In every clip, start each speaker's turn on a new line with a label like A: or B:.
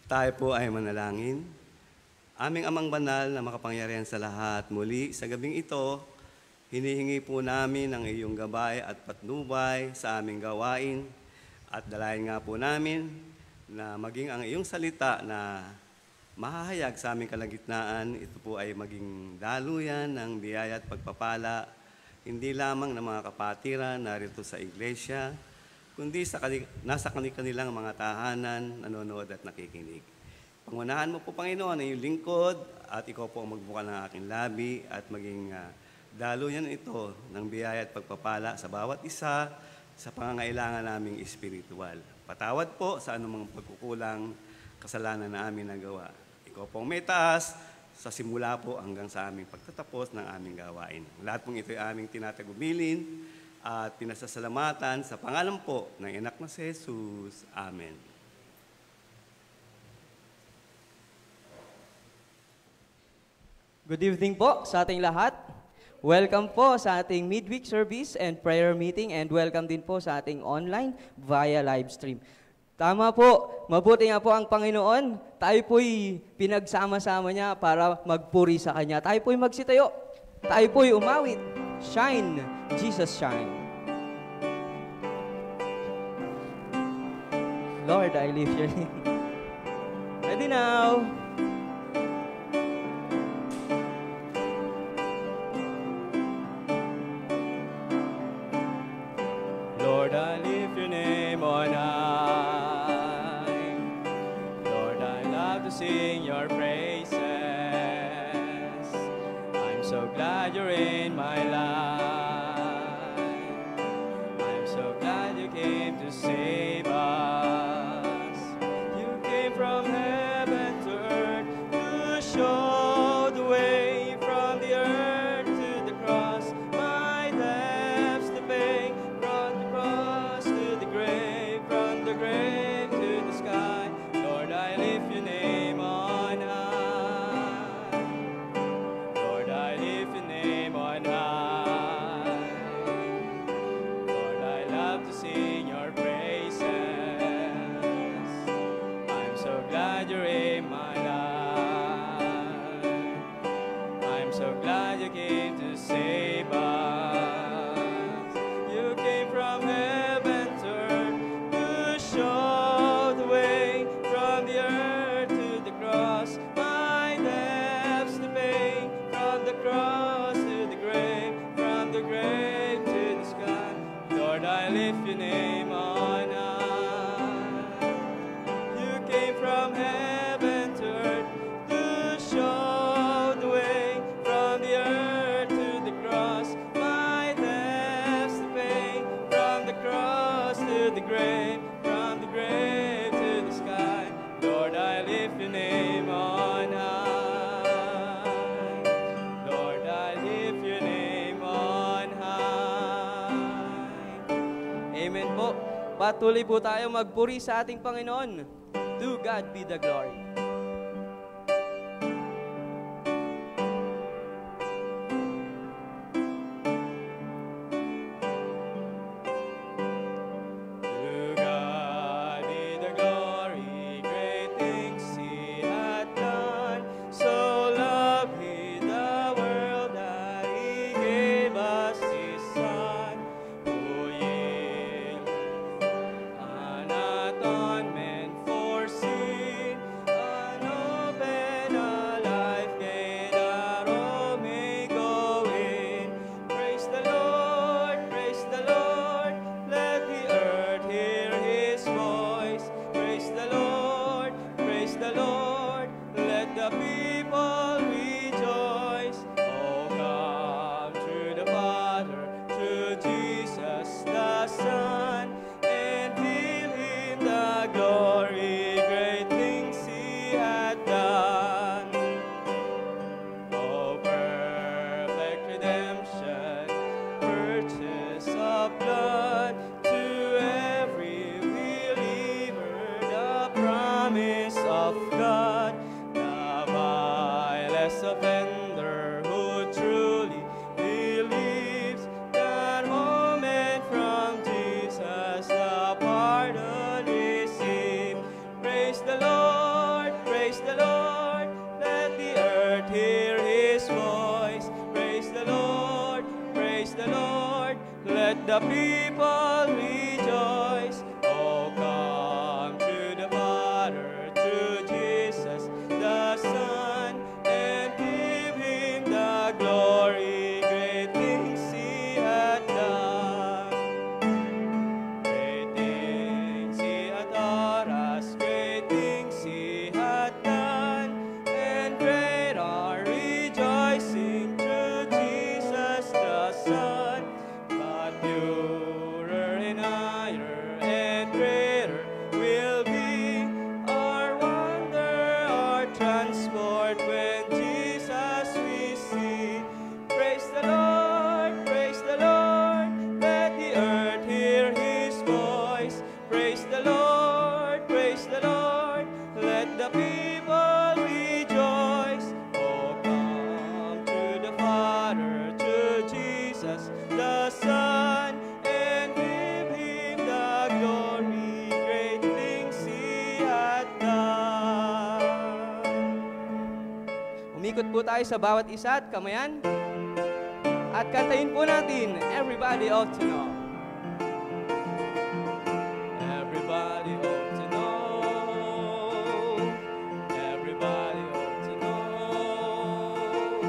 A: Tayo po ay manalangin. Aming Amang Banal na makapangyarihan sa lahat, muli sa gabing ito, hinihingi po namin ang iyong gabay at patnubay sa aming gawain at dalayan nga po namin na maging ang iyong salita na mahahayag sa aming kalagitnaan, ito po ay maging daluyan ng biyaya at pagpapala, hindi lamang ng mga kapatiran narito sa iglesia, kundi nasa kanilang mga tahanan, nanonood at nakikinig. Pangunahan mo po, Panginoon, ang iyong lingkod at ikaw po ang magbuka ng aking labi at maging daluyan ito ng biyaya at pagpapala sa bawat isa sa pangangailangan naming espiritual. Patawad po sa anumang pagkukulang kasalanan na aming nagawa. Ikaw po ang may taas sa simula po hanggang sa aming pagtatapos ng aming gawain. Lahat pong ito ay aming tinatagubilin at pinasasalamatan sa pangalan po ng anak na si Jesus. Amen.
B: Good evening po sa ating lahat. Welcome po sa ating midweek service and prayer meeting and welcome din po sa ating online via live stream. Tama po, mabuti nga po ang Panginoon. Tayo po'y pinagsama-sama niya para magpuri sa Kanya. Tayo po'y magsitayo. Tayo po'y umawit. Shine, Jesus shine. Lord, I lift your name. Ready now. Lord, I lift your name on high. Lord, I love to sing your praises. I'm so glad you're in my life. I'm so glad you came to save us. You came from heaven to earth to show the way from the earth to the cross. My debts to pay, from the cross to the grave, from the grave to the sky. Lord, I lift your name on high. Lord, I lift your name on high. Lord, I love to sing your praises. I'm so glad you're in my life. I'm so glad you came to save us. You came from heaven to earth to show the way from the earth to the cross. My debts to pay, from the cross to the grave, from the grave to the sky. Lord, I lift your name on high. You came from heaven to earth to show the way from the earth to the cross. My debts to pay, from the cross to the grave, from the grave to the sky. Lord, I lift your name on high. Lord, I lift your name on high. Amen po. Patuloy po tayo magpuri sa ating Panginoon. To God be the glory. To God be the glory, great things He hath done. So loved He the world that He gave us His Son, who yielded an atonement for sin, an open a life gate that all may go in. Praise the Lord, let the earth hear His voice. Praise the Lord, let the people rejoice. Oh, come through the Father, through Jesus the Son, and fill Him the glory, great things He hath done. Oh, perfect redemption, purchase of blood, to every believer the promise of God. The vilest offender who truly believes that moment from Jesus the pardon received, the people rejoice. Oh, come to the Father, to Jesus the Son, and give him the glory. Great things he hath done. Great things he hath taught us. Great things he hath done. And great are rejoicing through Jesus the Son. But purer and higher and greater will be our wonder, our transport when Jesus we see. Praise the Lord, praise the Lord, let the earth hear his voice. Praise the Lord, let the people rejoice. Oh, come to the Father, to Jesus the Son, and give him the glory. Great things he hath done. Umikot po tayo sa bawat isa at kamayan. At kantahin po natin, Everybody Ought to Know. Everybody ought to know. Everybody ought to know.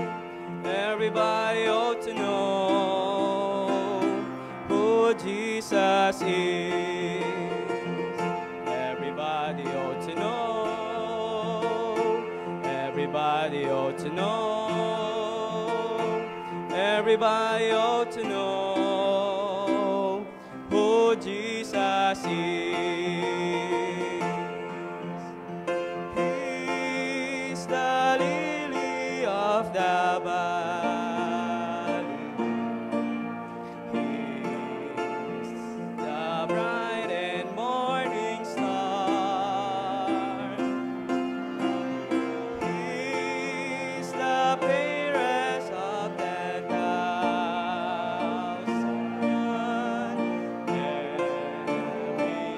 B: Everybody ought to know who Jesus is. Everybody ought to know. Everybody ought to know. Everybody ought to know who Jesus is. He's the lily of the valley. He's the bright and morning star. He's the fairest of 10,000.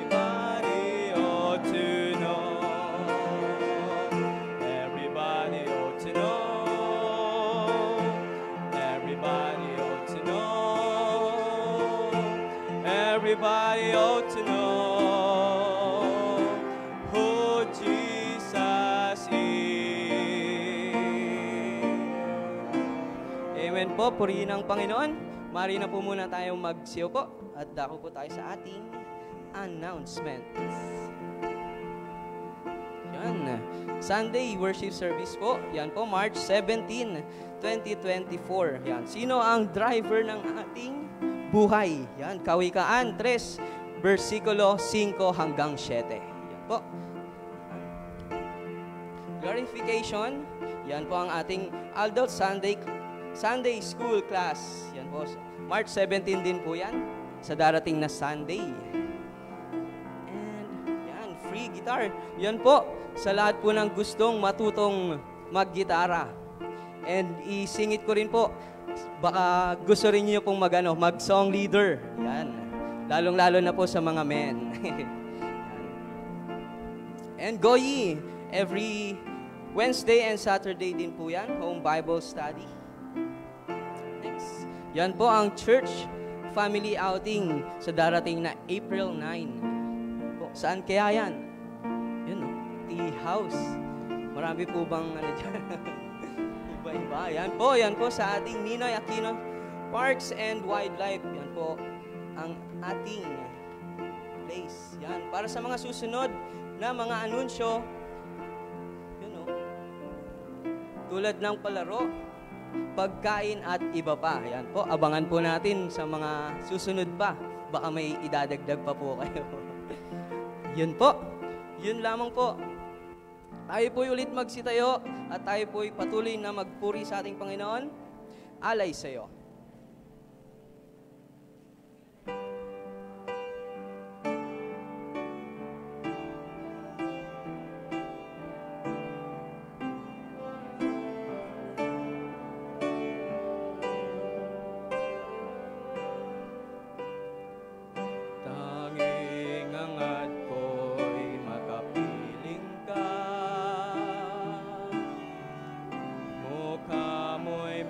B: Everybody ought to know. Everybody ought to know. Everybody ought to know. Everybody ought to know who Jesus is. Amen po, purihin ang Panginoon. Mari na po muna tayong magsiyo po at dako po tayo sa ating announcements. Yan. Sunday worship service po. Yan po, March 17, 2024. Yan. Sino ang driver ng ating buhay? Yan. Kawikaan 3, versikulo 5 hanggang 7. Yan po. Glorification. Yan po ang ating adult Sunday school class. Yan po. March 17 din po yan. Sa darating na Sunday. And yan, free guitar. Yan po. Sa lahat po ng gustong matutong maggitara. And isingit ko rin po. Baka gusto rin niyo pong mag-song leader. Yan. Lalong-lalo na po sa mga men. And Goyi, every Wednesday and Saturday din po yan. Home Bible Study. Next. Yan po ang church family outing sa darating na April 9. Po, saan kaya yan? Yun o. Tea House. Marami po bang dyan? Iba-iba. Yan po sa ating Ninoy Aquino Parks and Wildlife. Yan po ang ating place. Yan. Para sa mga susunod na mga anunsyo, yun o, tulad ng palaro, pagkain at iba pa. Yan po, abangan po natin sa mga susunod pa. Baka may idadagdag pa po kayo. Yun po. Yun lamang po. Tayo po'y ulit magsitayo at tayo po'y patuloy na magpuri sa ating Panginoon. Alay sa iyo. Tanging angat ko'y makapiling ka. Mukha mo'y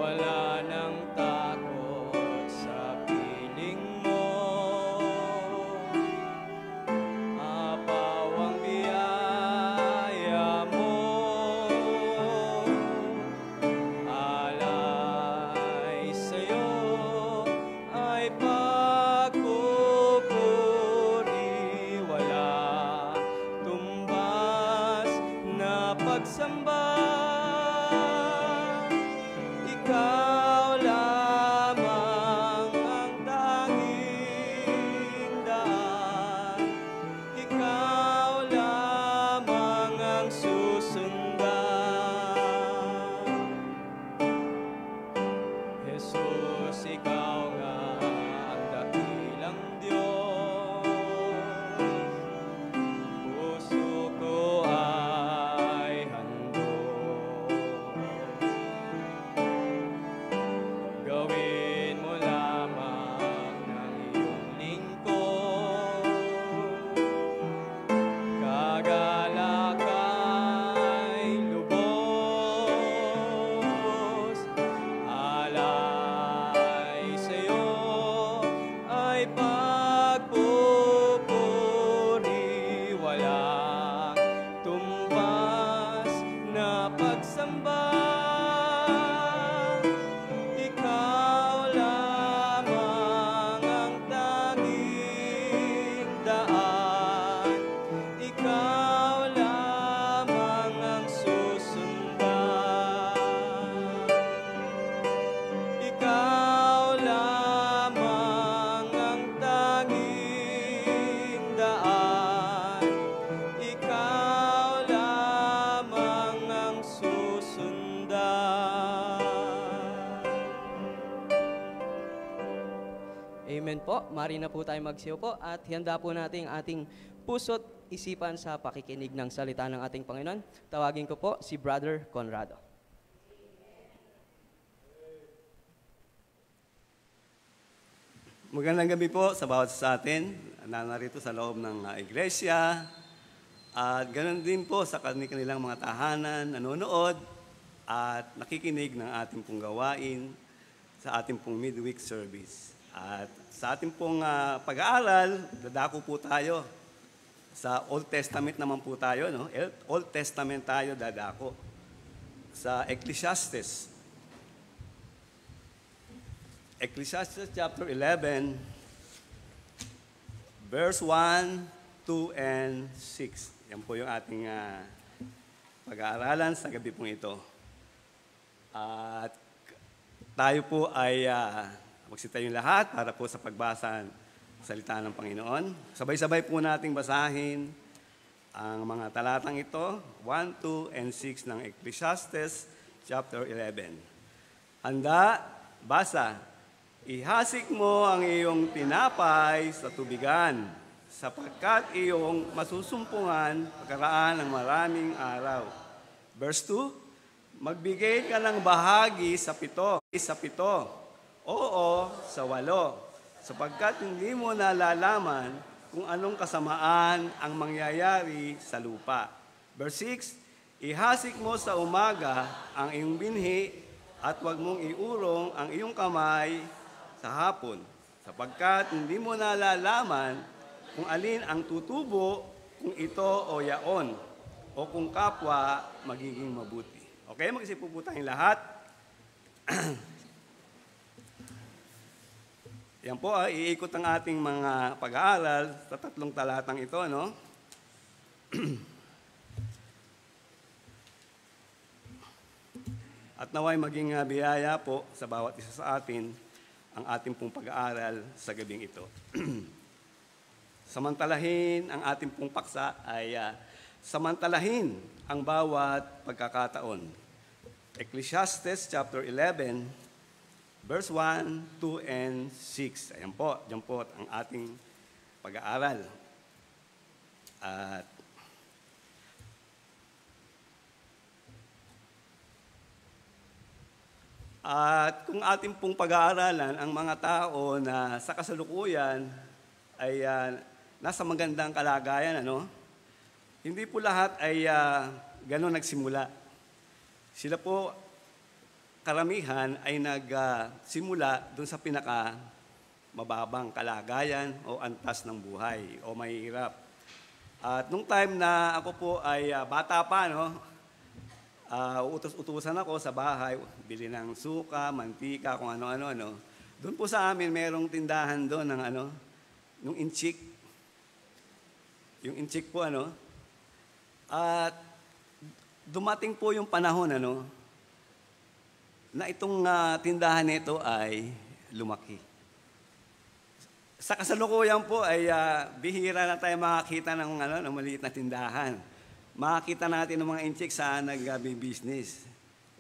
B: wala nang takot sa piling mo. Apaw ang biyaya mo, alay sa'yo ay pagpupuri, wala tumbas na pagsamba. Ikaw lamang ang tanging daan, ikaw lamang ang susundan. Jesus, ikaw nga ang dakilang Diyos, puso ko ay handog. Gawin mo lamang ng iyong lingkod, kagalak ay lubos, alay sa'yo ay pagpupuri, walang tumbas na pagsamba. Ikaw lamang ang tanging daan, ikaw lamang ang susundan. Ikaw lamang ang tanging daan, ikaw lamang ang susundan. Amen po. Mari na po tayo magsiyo po at handa po natin ang ating puso't isipan sa pakikinig ng salita ng ating Panginoon. Tawagin ko po si Brother Conrado.
A: Magandang gabi po sa bawat sa atin na narito sa loob ng iglesia. At ganoon din po sa kanilang mga tahanan, nanonood at nakikinig ng ating pong gawain sa ating pong midweek service. At sa ating pong pag-aaral, dadako po tayo. Sa Old Testament naman po tayo, no? Old Testament tayo dadako. Sa Ecclesiastes. Ecclesiastes chapter 11, verse 1, 2, and 6. Yan po yung ating pag-aaralan sa gabi pong ito. At tayo po ay magsitayo lahat para po sa pagbasa ng salita ng Panginoon. Sabay-sabay po nating basahin ang mga talatang ito, 1, 2, and 6 ng Ecclesiastes chapter 11. Handa, basa. Ihasik mo ang iyong tinapay sa tubigan, sapagkat iyong masusumpungan pagkaraan ng maraming araw. Verse 2, magbigay ka ng bahagi sa 7, oo, sa 8, sapagkat hindi mo nalalaman kung anong kasamaan ang mangyayari sa lupa. Verse 6, ihasik mo sa umaga ang iyong binhi at huwag mong iurong ang iyong kamay sa hapon, sapagkat hindi mo nalalaman kung alin ang tutubo, kung ito o yaon, o kung kapwa magiging mabuti. Okay, mag-isip po tayong lahat. Yan po, iikot ang ating mga pag-aaral sa 3 talatang ito, no? At naway maging biyaya po sa bawat isa sa atin ang ating pong pag-aaral sa gabing ito. Samantalahin ang ating pong paksa ay samantalahin ang bawat pagkakataon. Ecclesiastes chapter 11, verse 1, 2, and 6. Ayan po, dyan po ang ating pag-aaral. At kung ating pong pag-aaralan ang mga tao na sa kasalukuyan ay nasa magandang kalagayan, ano? Hindi po lahat ay gano'n nagsimula. Sila po karamihan ay nagsimula doon sa pinaka mababang kalagayan o antas ng buhay o mahirap. At nung time na ako po ay bata pa, no, utos-utusan ako sa bahay, bili ng suka, mantika, kung ano-ano. Doon po sa amin, merong tindahan doon ng nung inchik. Yung inchik po, At dumating po yung panahon, na itong tindahan nito ay lumaki. Sa kasalukuyan po ay bihira na tayo makakita ng maliit na tindahan. Makakita natin ng mga inchik sa nag-business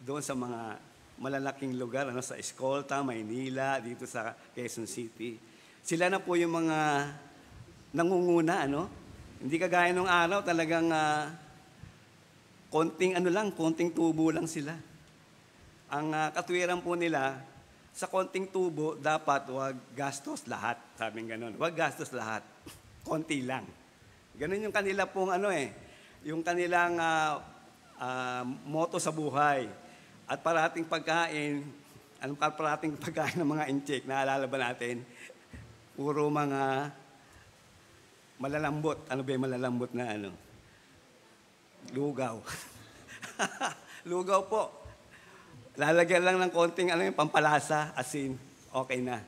A: doon sa mga malalaking lugar, sa Escolta, Maynila, dito sa Quezon City. Sila na po yung mga nangunguna, Hindi kagaya nung araw, talagang konting tubo lang sila. Ang katwiran po nila, sa konting tubo, dapat wag gastos lahat. Sabing ganun, wag gastos lahat. Konti lang. Ganun yung kanila pong yung kanilang motto sa buhay. At parating pagkain, parating pagkain ng mga inchik, naalala ba natin? Puro mga malalambot. Ano ba yung malalambot na Lugaw. Lugaw po. Lalagyan lang ng konting yung pampalasa, asin, okay na.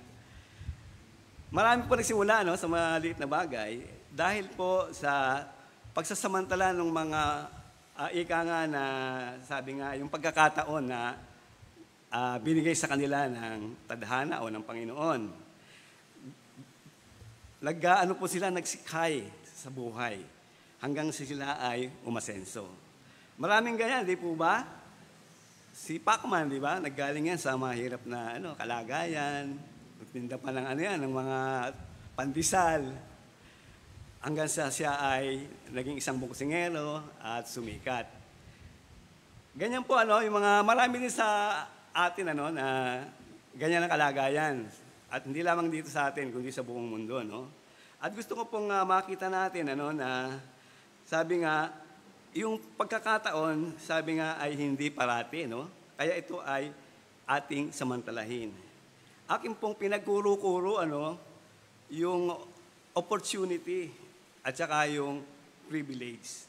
A: Marami po nagsimula sa maliit na bagay dahil po sa pagsasamantala ng mga ika nga na sabi nga yung pagkakataon na binigay sa kanila ng tadhana o ng Panginoon. Po sila nagsikay sa buhay hanggang sila ay umasenso. Maraming ganyan, di po ba? Si Pacman, di ba? Naggaling yan sa mahirap na kalagayan. Nagtinda pa ng ng mga pandesal. Hanggang siya ay naging isang boksingero at sumikat. Ganyan po yung mga marami din sa atin na ganyan ang kalagayan. At hindi lamang dito sa atin, kundi sa buong mundo, At gusto ko pong makita natin na sabi nga, yung pagkakataon, sabi nga ay hindi parati, Kaya ito ay ating samantalahin. Akin pong pinagkuro-kuro, yung opportunity at saka yung privilege.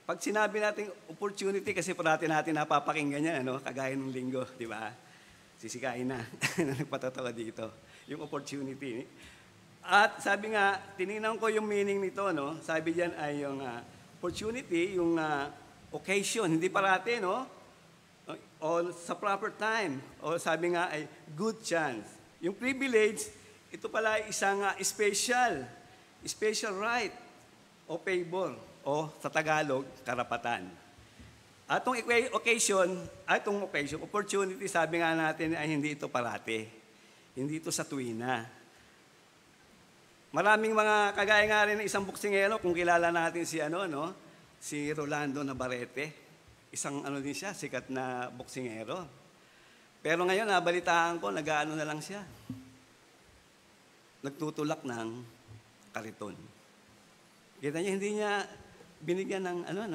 A: Pag sinabi natin opportunity, kasi parati natin napapakinggan yan, kagaya ng linggo, di ba? Sisikain na, nagpatatawa dito. Yung opportunity. At sabi nga, tinignan ko yung meaning nito, Sabi diyan ay yung opportunity, yung occasion, hindi parati, O sa proper time, o sabi nga ay good chance. Yung privilege, ito pala ay isang special right o favor, o sa Tagalog, karapatan. At itong opportunity, sabi nga natin ay hindi ito parati. Hindi ito sa tuwina. Maraming mga kagaya nga rin ng isang boksingero, kung kilala natin si si Rolando Navarrete. Isang din siya, sikat na boksingero. Pero ngayon, nabalitaan ko, na lang siya. Nagtutulak ng kariton. Kita niya, hindi niya binigyan ng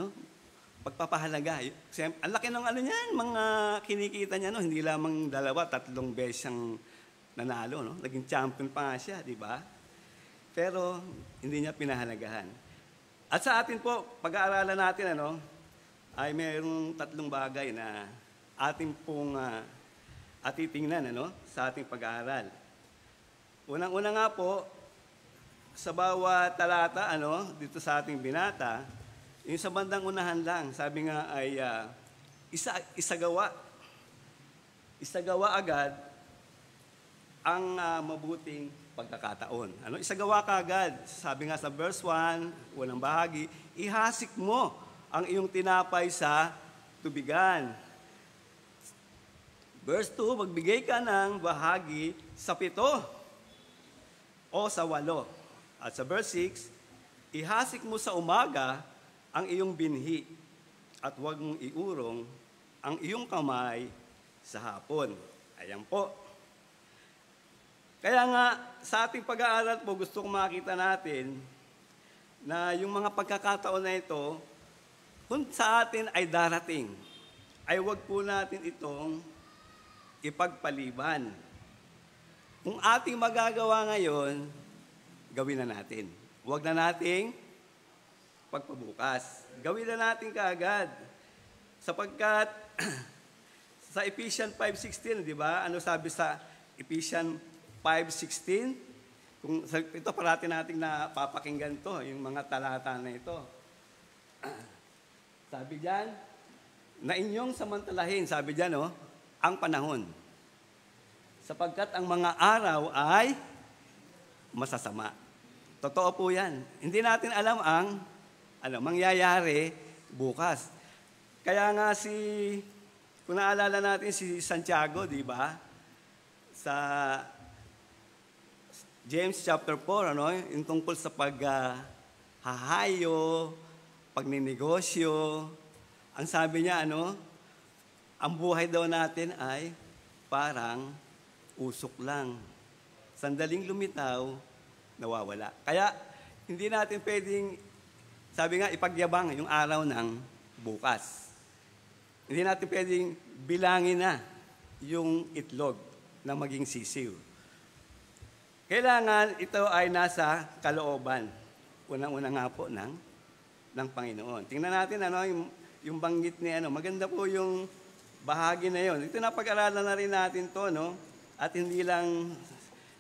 A: pagpapahalaga. Ang laki ng niyan, mga kinikita niya, hindi lamang 2, 3 beses siyang nanalo, Naging champion pa nga siya, di ba? Pero hindi niya pinahalagahan. At sa atin po, pag-aaralan natin, ay mayroong 3 bagay na ating pong atitingnan sa ating pag-aaral. Unang-una nga po, sa bawat talata dito sa ating binata, yung sa bandang unahan lang, sabi nga ay isagawa. Isagawa agad ang mabuting pagkakataon. Isagawa ka agad. Sabi nga sa verse 1, unang bahagi, ihasik mo ang iyong tinapay sa tubigan. Verse 2, magbigay ka ng bahagi sa 7 o sa 8. At sa verse 6, ihasik mo sa umaga ang iyong binhi at huwag mong iurong ang iyong kamay sa hapon. Ayan po. Kaya nga, sa ating pag-aaral po, gusto kong makita natin na yung mga pagkakataon na ito, kung sa atin ay darating, ay wag po natin itong ipagpaliban. Kung ating magagawa ngayon, gawin na natin. Huwag na nating pagpabukas. Gawin na natin kaagad. Sapagkat sa Ephesians 5:16, di ba? Ano sabi sa Ephesians 5:16? Ito parati nating napapakinggan to, yung mga talata na ito. Sabi diyan, na inyong samantalahin, sabi diyan, ang panahon. Sapagkat ang mga araw ay masasama. Totoo po yan. Hindi natin alam ang mangyayari bukas. Kaya nga kung naalala natin si Santiago, di ba? Sa James chapter 4, yung tungkol sa paghahayo, pagninegosyo. Ang sabi niya, ang buhay daw natin ay parang usok lang. Sandaling lumitaw, nawawala. Kaya, hindi natin pwedeng, sabi nga, ipagyabang yung araw ng bukas. Hindi natin pwedeng bilangin na yung itlog na maging sisiw. Kailangan ito ay nasa kalooban. Unang-una nga po ng Panginoon. Tingnan natin yung banggit ni maganda po yung bahagi na yon. Ito napag-aralan na rin natin to, at hindi lang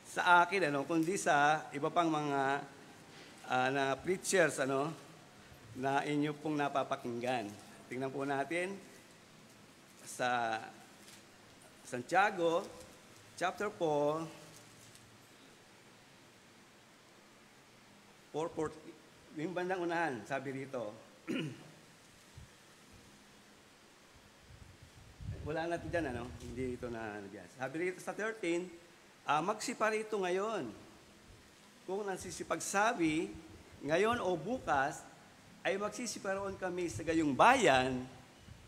A: sa akin, kundi sa iba pang mga na preachers, na inyo pong napapakinggan. Tingnan po natin sa Santiago, chapter 4, 4:40. Yung bandang unahan, sabi rito, wala natin dyan, hindi ito na dyan. Sabi rito sa 13, magsiparito ngayon. Kung nagsisipagsabi, ngayon o bukas, ay magsisiparoon kami sa gayong bayan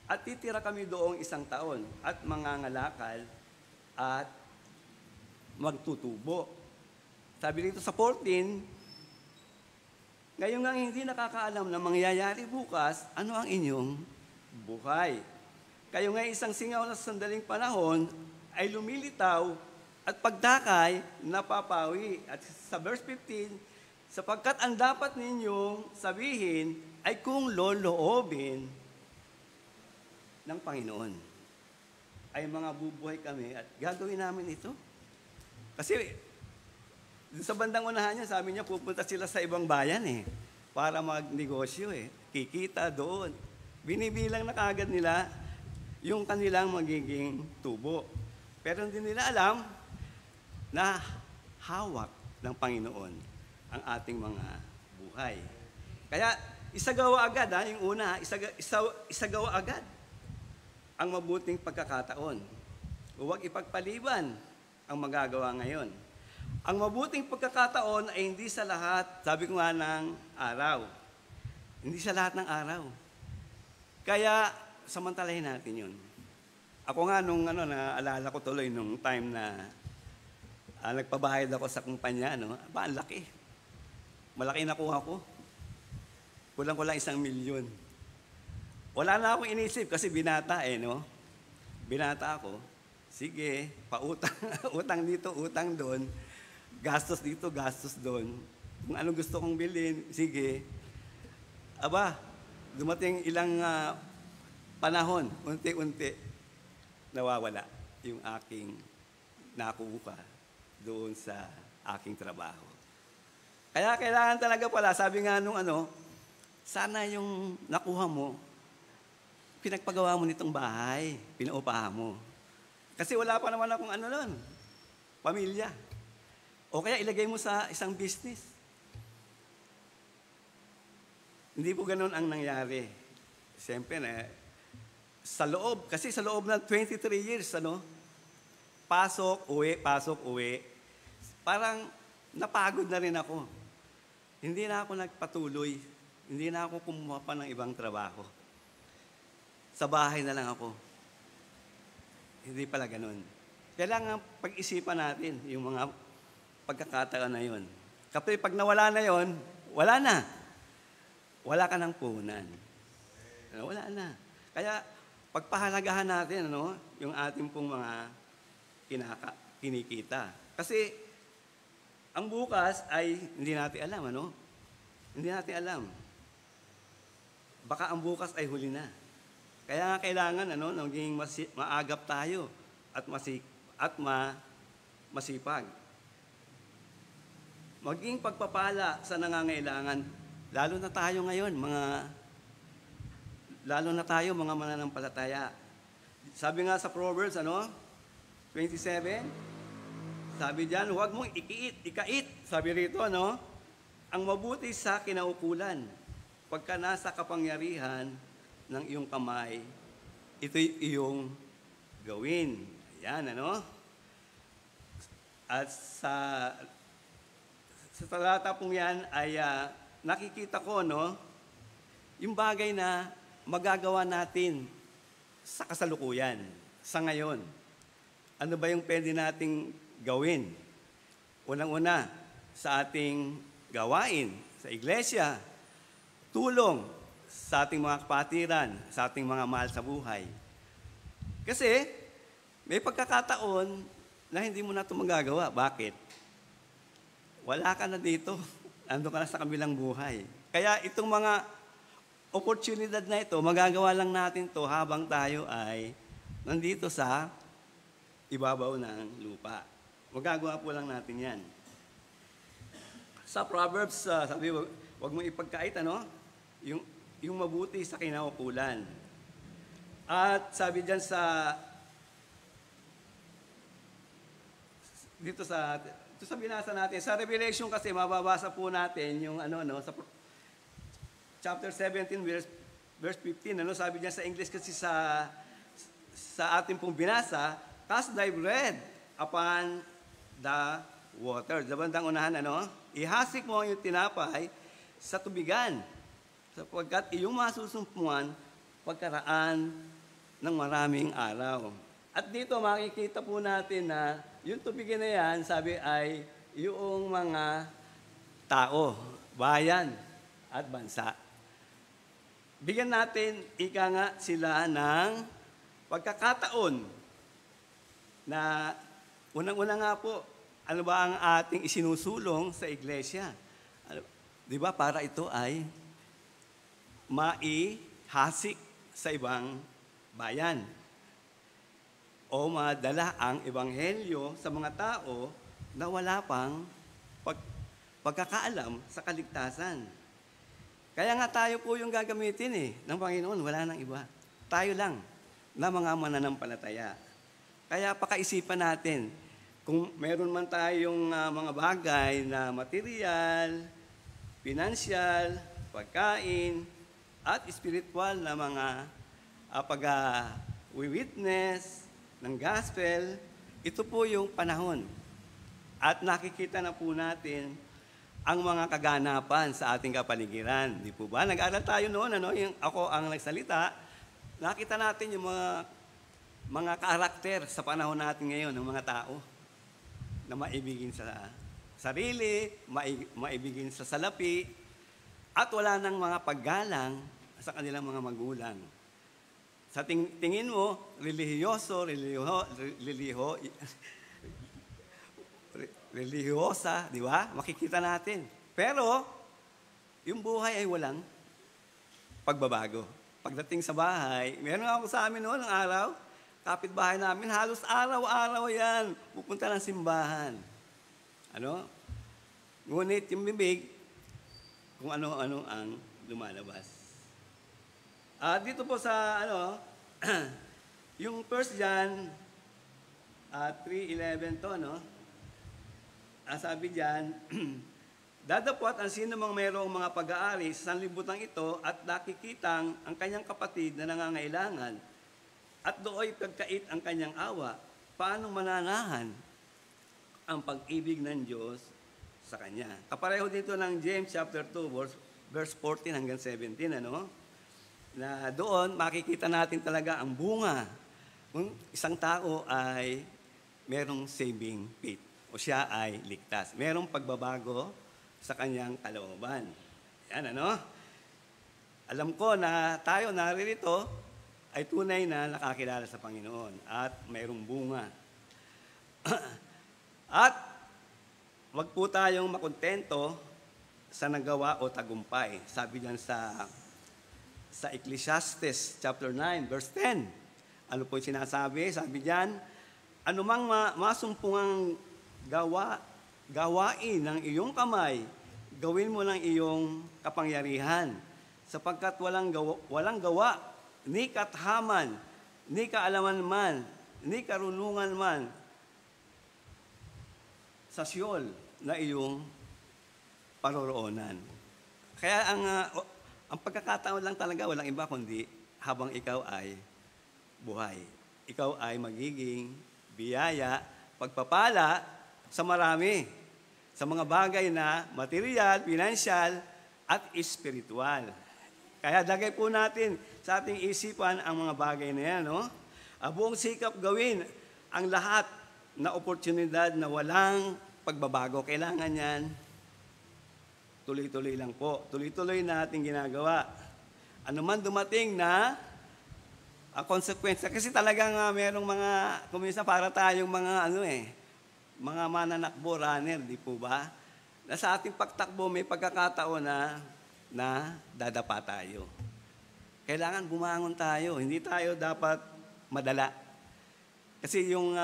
A: at titira kami doong 1 taon at mangangalakal at magtutubo. Sabi rito sa 14, ngayon nga hindi nakakaalam na mangyayari bukas, ano ang inyong buhay. Kayo nga isang singaw na sandaling panahon ay lumilitaw at pagdakay napapawi. At sa verse 15, sapagkat ang dapat ninyong sabihin ay kung loloobin ng Panginoon. Ay mga bubuhay kami at gagawin namin ito. Kasi sa bandang unahan niya, sabi niya, pupunta sila sa ibang bayan para magnegosyo Kikita doon. Binibilang na kagad nila yung kanilang magiging tubo. Pero hindi nila alam na hawak ng Panginoon ang ating mga buhay. Kaya isagawa agad, yung una, isagawa agad ang mabuting pagkakataon. Huwag ipagpaliban ang magagawa ngayon. Ang mabuting pagkakataon ay hindi sa lahat, sabi ko nga, ng araw. Hindi sa lahat ng araw. Kaya, samantalahin natin yun. Ako nga, naalala ko tuloy nung time na nagpabahid ako sa kumpanya, ang laki. Malaki nakuha ko. Kulang-kulang 1 milyon. Wala na akong inisip kasi binata Binata ako. Sige, pautang, utang dito, utang doon. Gastos dito, gastos doon. Kung anong gusto kong bilhin, sige. Dumating ilang panahon, unti-unti, nawawala yung aking nakuha doon sa aking trabaho. Kaya kailangan talaga pala, sabi nga sana yung nakuha mo, pinagpagawa mo nitong bahay, pinaupahan mo. Kasi wala pa naman akong pamilya. O kaya ilagay mo sa isang business. Hindi po ganun ang nangyari. Siyempre, kasi sa loob ng 23 years, pasok, uwi. Parang napagod na rin ako. Hindi na ako nagpatuloy. Hindi na ako kumuha pa ng ibang trabaho. Sa bahay na lang ako. Hindi pala ganun. Kailangan pag-isipan natin yung mga pagkakataon na yun. Kapag pag nawala na yun, wala na. Wala ka ng puhunan. Wala na. Kaya pagpahalagahan natin yung ating pong mga kinikita. Kasi ang bukas ay hindi natin alam, ano? Hindi natin alam. Baka ang bukas ay huli na. Kaya nga kailangan maging maagap tayo at masipag. Maging pagpapala sa nangangailangan, lalo na tayo ngayon, mga mananampalataya. Sabi nga sa Proverbs, 27, sabi diyan, huwag mong ikait. Sabi rito, ang mabuti sa kinaukulan, pagka nasa kapangyarihan ng iyong kamay, ito'y iyong gawin. Ayan, At sa talata pong yan ay nakikita ko, yung bagay na magagawa natin sa kasalukuyan, sa ngayon. Ano ba yung pwede nating gawin? Unang-una, sa ating gawain, sa iglesia, tulong sa ating mga kapatiran, sa ating mga mahal sa buhay. Kasi, may pagkakataon na hindi mo na ito magagawa. Bakit? Wala ka na dito. Ando ka na sa kabilang buhay. Kaya itong mga oportunidad na ito, magagawa lang natin to habang tayo ay nandito sa ibabaw ng lupa. Magagawa po lang natin yan. Sa Proverbs, sabi, huwag mo ipagkait, yung mabuti sa kinaukulan. At sabi diyan dito sa binasa natin, sa Revelation kasi mababasa po natin yung sa chapter 17 verse 15, sabi diyan sa English kasi sa ating pong binasa, cast thy bread upon the water. Sa bandang unahan, ihasik mo ang iyong tinapay sa tubigan, sapagkat iyong masusumpuan pagkaraan ng maraming araw. At dito makikita po natin na yung tubigan na yan, sabi ay yung mga tao, bayan at bansa. Bigyan natin, ika nga sila ng pagkakataon na unang-una nga po, ano ba ang ating isinusulong sa iglesia? Di ba, para ito ay maihasik sa ibang bayan o madala ang ebanghelyo sa mga tao na wala pang pagkakaalam sa kaligtasan. Kaya nga tayo po yung gagamitin ng Panginoon, wala nang iba. Tayo lang na mga mananampalataya. Kaya pakaisipan natin, kung meron man tayong mga bagay na material, pinansyal, pagkain, at spiritual na mga pag-witness ng gospel, ito po yung panahon. At nakikita na po natin ang mga kaganapan sa ating kapaligiran. Di po ba? Nag-aral tayo noon, yung ako ang nagsalita, nakita natin yung mga karakter sa panahon natin ngayon ng mga tao na maibigin sa sarili, maibigin sa salapi, at wala nang mga paggalang sa kanilang mga magulang. Sa tingin mo, religyosa, di ba? Makikita natin. Pero, yung buhay ay walang pagbabago. Pagdating sa bahay, meron ako sa amin noon ng araw, kapitbahay namin, halos araw-araw yan, pupunta ng simbahan. Ngunit yung bibig, kung ano-ano ang lumalabas. Dito po sa, yung 1 John 3:11 to, sabi diyan, dadapot ang sino mang mayroong mga pag-aari sa sanlibutan ito at nakikitang ang kanyang kapatid na nangangailangan at dooy pagkait ang kanyang awa, paano mananahan ang pag-ibig ng Diyos sa kanya. Kapareho dito ng James chapter 2, verse 14 hanggang 17, na doon makikita natin talaga ang bunga kung isang tao ay merong saving faith o siya ay ligtas. Merong pagbabago sa kanyang kalooban. Yan, Alam ko na tayo naririto ay tunay na nakakilala sa Panginoon at mayroong bunga. At wag po tayong makontento sa nagawa o tagumpay. Sabi diyan sa Ecclesiastes chapter 9 verse 10. Ano po yung sinasabi? Sabi diyan, anumang masumpungang gawain ng iyong kamay, gawin mo ng iyong kapangyarihan, sapagkat walang gawa, ni kathaman, ni kaalaman man, ni karunungan man, sa siyol na iyong paroroonan. Kaya ang pagkakataon lang talaga, walang iba kundi habang ikaw ay buhay. Ikaw ay magiging biyaya, pagpapala sa marami, sa mga bagay na material, pinansyal, at espiritual. Kaya lagay po natin sa ating isipan ang mga bagay na yan, no? Buong sikap gawin ang lahat na oportunidad na walang pagbabago. Kailangan yan, tuloy-tuloy lang po. Tuloy-tuloy na ating ginagawa. Ano man dumating na konsekwensya. Kasi talagang merong mga, kuminsan para tayong mga mga mananakbo, runner, di po ba? Na sa ating pagtakbo may pagkakataon na dadapa tayo. Kailangan bumangon tayo. Hindi tayo dapat madala. Kasi yung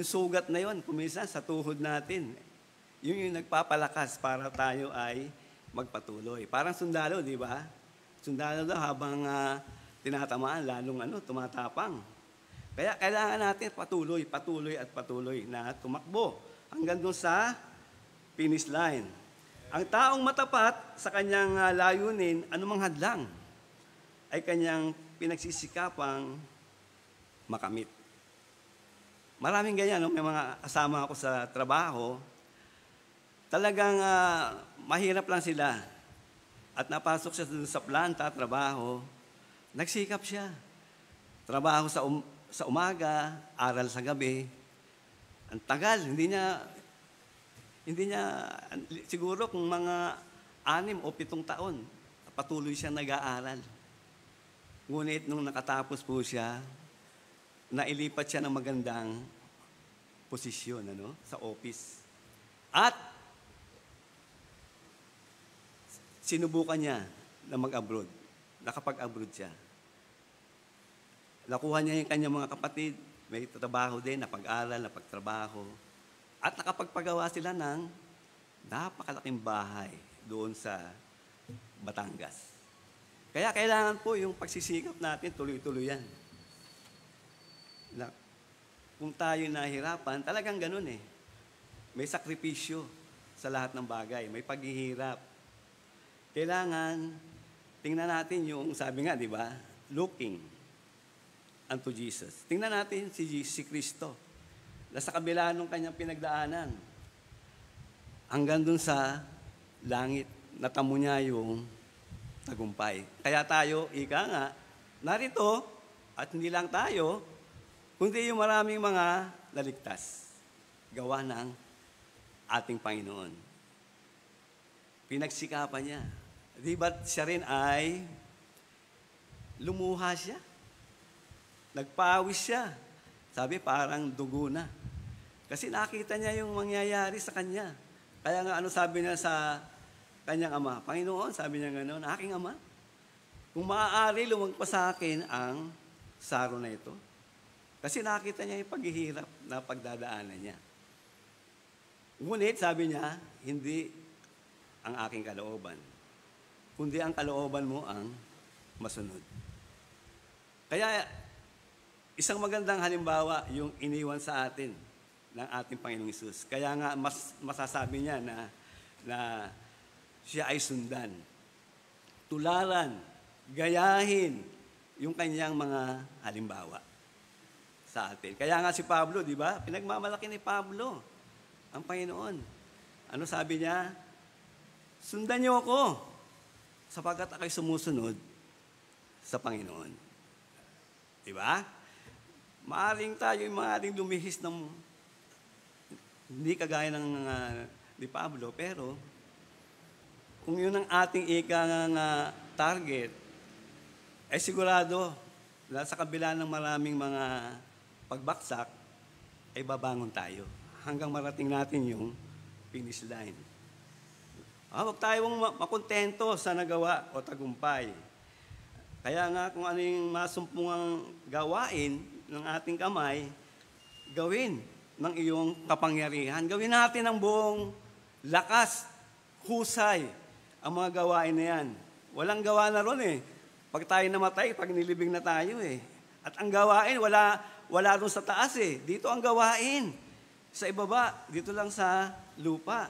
A: sugat na yon, kuminsan sa tuhod natin, yung nagpapalakas para tayo ay magpatuloy. Parang sundalo, di ba? Sundalo daw habang tinatamaan, lalong tumatapang. Kaya kailangan natin patuloy na tumakbo hanggang doon sa finish line. Ang taong matapat sa kanyang layunin, anumang hadlang, ay kanyang pinagsisikapang makamit. Maraming ganyan, no? May mga kasama ako sa trabaho, talagang mahirap lang sila. At napasok siya sa planta, trabaho, nagsikap siya. Trabaho sa umaga, aral sa gabi. Ang tagal, hindi niya, siguro kung mga 6 o 7 taon, patuloy siya nag-aaral. Ngunit nung nakatapos po siya, nailipat siya ng magandang posisyon sa office. At sinubukan niya na mag-abroad. Nakapag-abroad siya. Nakuha niya yung kanyang mga kapatid, may trabaho din, napag-aral, napagtrabaho. At nakapagpagawa sila ng napakalaking bahay doon sa Batangas. Kaya kailangan po yung pagsisikap natin, tuloy-tuloy yan. Kung tayo nahirapan, talagang ganun eh. May sakripisyo sa lahat ng bagay, may paghihirap. Kailangan, tingnan natin yung, sabi nga, di ba, looking unto Jesus. Tingnan natin si Kristo. Nasa kabila ng kanyang pinagdaanan. Hanggang dun sa langit, natamo niya yung tagumpay. Kaya tayo, ika nga, narito, at hindi lang tayo, kundi yung maraming mga naligtas. Gawa ng ating Panginoon. Pinagsikapan niya. Di ba siya rin ay lumuha siya? Nagpawis siya. Sabi, parang dugo na. Kasi nakita niya yung mangyayari sa kanya. Kaya nga, sabi niya sa kanyang ama? Panginoon, sabi niya gano'n, aking ama, kung maaari, lumagpas sa akin ang saro na ito. Kasi nakita niya yung paghihirap na pagdadaanan niya. Ngunit, sabi niya, hindi ang aking kalooban, kundi ang kalooban mo ang masunod. Kaya, isang magandang halimbawa yung iniwan sa atin ng ating Panginoong Hesus. Kaya nga masasabi niya na siya ay sundan. Tularan, gayahin yung kanyang mga halimbawa sa atin. Kaya nga si Pablo, di ba? Pinagmamalaki ni Pablo ang Panginoon. Ano sabi niya? Sundan niyo ako sapagkat ako'y sumusunod sa Panginoon. Di ba? Maaring tayo, maaring lumihis ng hindi kagaya ng ni Pablo, pero kung yun ang ating target, ay sigurado na sa kabila ng maraming mga pagbaksak, ay babangon tayo. hanggang marating natin yung finish line. Huwag tayong makontento sa nagawa o tagumpay. Kaya nga kung ano yung masumpungang gawain ng ating kamay, gawin ng iyong kapangyarihan. Gawin natin ang buong lakas, husay, ang mga gawain na yan. Walang gawa na ron eh. Pag tayo namatay, pag nilibing na tayo eh. At ang gawain, wala ron sa taas eh. Dito ang gawain. Sa ibaba, dito lang sa lupa.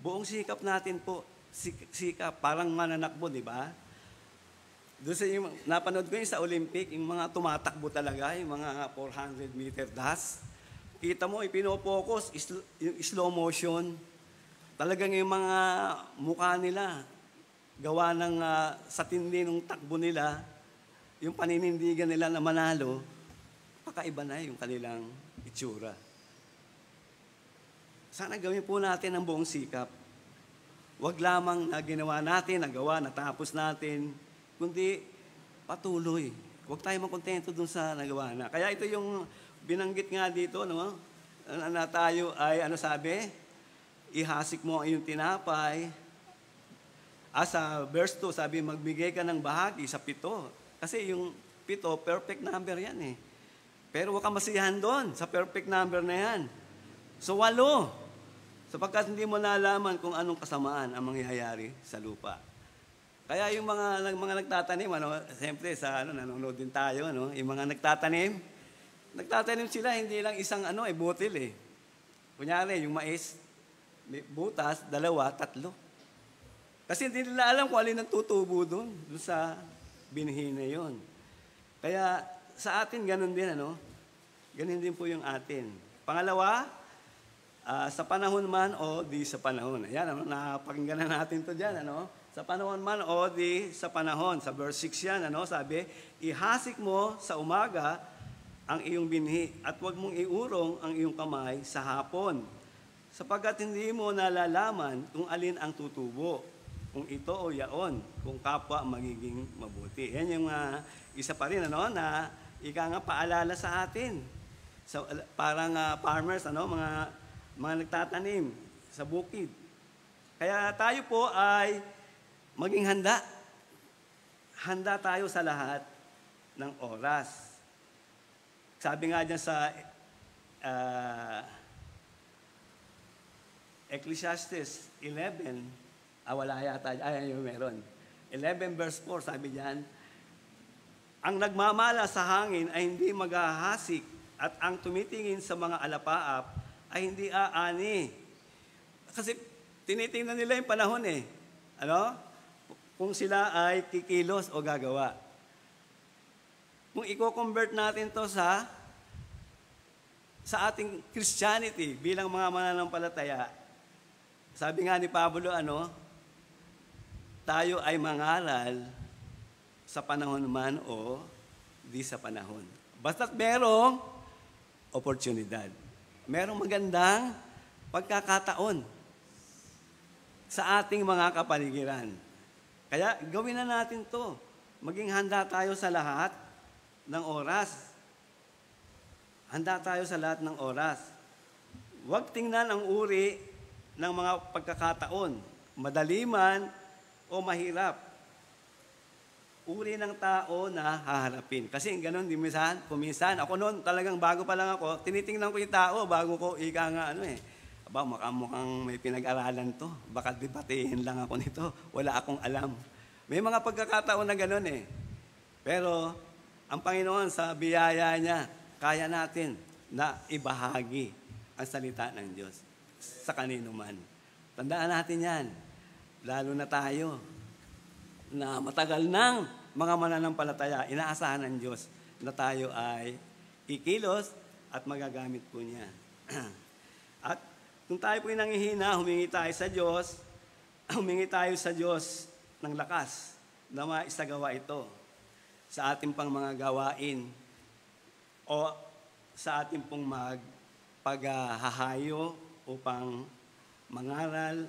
A: Buong sikap natin po, sikap, parang mananakbo, di ba? Doon sa yung, napanood ko yung sa Olympic, yung mga tumatakbo talaga, yung mga 400 meter dash. Kita mo, ipinopokus, yung slow motion. Talagang yung mga mukha nila, gawa ng sa tindi ng takbo nila, yung paninindigan nila na manalo, pakaiba na yung kanilang itsura. Sana gawin po natin ang buong sikap. Huwag lamang na ginawa natin, nagawa, natapos natin, kundi patuloy. Huwag tayo makontento dun sa nagawa na. Kaya ito yung binanggit nga dito, no? Na tayo ay, ano sabi? Ihasik mo ang iyong tinapay. Sa verse 2, sabi, magbigay ka ng bahagi sa 7. Kasi yung 7, perfect number yan eh. Pero huwag ka masiyahan doon sa perfect number na yan. So 8. Sapagkat hindi mo nalaman kung anong kasamaan ang mangyayari sa lupa. Kaya yung mga nagtatanim, siyempre nanonood din tayo, yung mga nagtatanim sila, hindi lang isang butil eh. Kunyari, yung mais, may butas, 2, 3. Kasi hindi nila alam kung alin ang tutubo doon sa binhi na yun. Kaya sa atin, ganun din, ganun din po yung atin. Pangalawa, sa panahon man o di sa panahon. Ayan, napakinggan na natin to dyan, Sa panahon man o di sa panahon. Sa verse 6 yan, sabi, ihasik mo sa umaga ang iyong binhi at huwag mong iurong ang iyong kamay sa hapon. Sapagkat hindi mo nalalaman kung alin ang tutubo, kung ito o yaon, kung kapwa magiging mabuti. Yan yung isa pa rin, na ika nga paalala sa atin. So, parang farmers, mga nagtatanim sa bukid. Kaya tayo po ay maging handa. Handa tayo sa lahat ng oras. Sabi nga dyan sa Ecclesiastes 11, wala yata, yung meron. 11 verse 4, sabi dyan, ang nagmamala sa hangin ay hindi maghahasik at ang tumitingin sa mga alapaap ay hindi aani. Kasi tinitingnan nila yung panahon eh. Kung sila ay kikilos o gagawa. Kung i-convert natin to sa ating Christianity bilang mga mananampalataya, sabi nga ni Pablo, tayo ay mangaral sa panahon man o di sa panahon. Basta't merong oportunidad. Merong magandang pagkakataon sa ating mga kapaligiran. Kaya gawin na natin to. Maging handa tayo sa lahat ng oras. Handa tayo sa lahat ng oras. Huwag tingnan ang uri ng mga pagkakataon. Madali man o mahirap. Uri ng tao na haharapin. Kasi gano'n, kuminsan, ako noon talagang bago pa lang ako, tinitingnan ko yung tao bago ko mukhang may pinag-aralan to. Baka debatehin lang ako nito. Wala akong alam. May mga pagkakataon na gano'n eh. Pero ang Panginoon sa biyaya niya, kaya natin na ibahagi ang salita ng Diyos sa kanino man. Tandaan natin yan. Lalo na tayo na matagal nang mga mananampalataya, inaasahan ng Diyos na tayo ay kikilos at magagamit po niya. At kung tayo po'y nangihina, humingi tayo sa Diyos ng lakas na maisagawa ito sa ating pang mga gawain o sa ating pong paghahayo upang mangaral,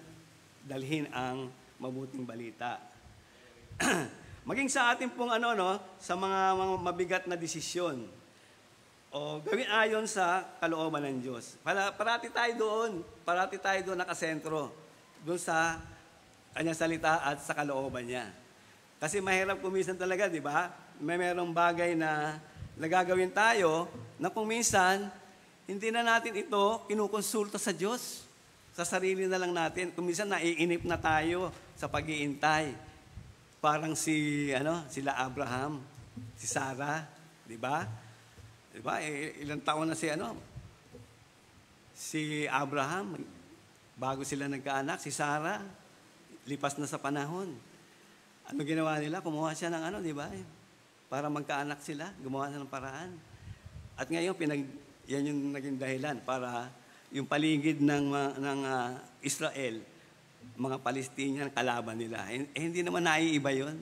A: dalhin ang mabuting balita. Maging sa ating pong sa mga mabigat na desisyon. O gawin ayon sa kalooban ng Diyos. Parati tayo doon nakasentro, doon sa kanyang salita at sa kalooban niya. Kasi mahirap kuminsan talaga, di ba? Merong bagay na nagagawin tayo na kung minsan, hindi na natin ito kinukonsulta sa Diyos. Sa sarili na lang natin. Kung minsan naiinip na tayo sa pag-iintay. Parang sila Abraham, si Sarah, di ba? Di ba? Ilang taon na si Abraham, bago sila nagkaanak, si Sarah, lipas na sa panahon. Ano ginawa nila? Kumuha siya ng di ba? Para magkaanak sila, gumawa na ng paraan. At ngayon, yan yung naging dahilan para yung paligid ng Israel, mga Palestinian, kalaban nila. Hindi naman naiiba yun.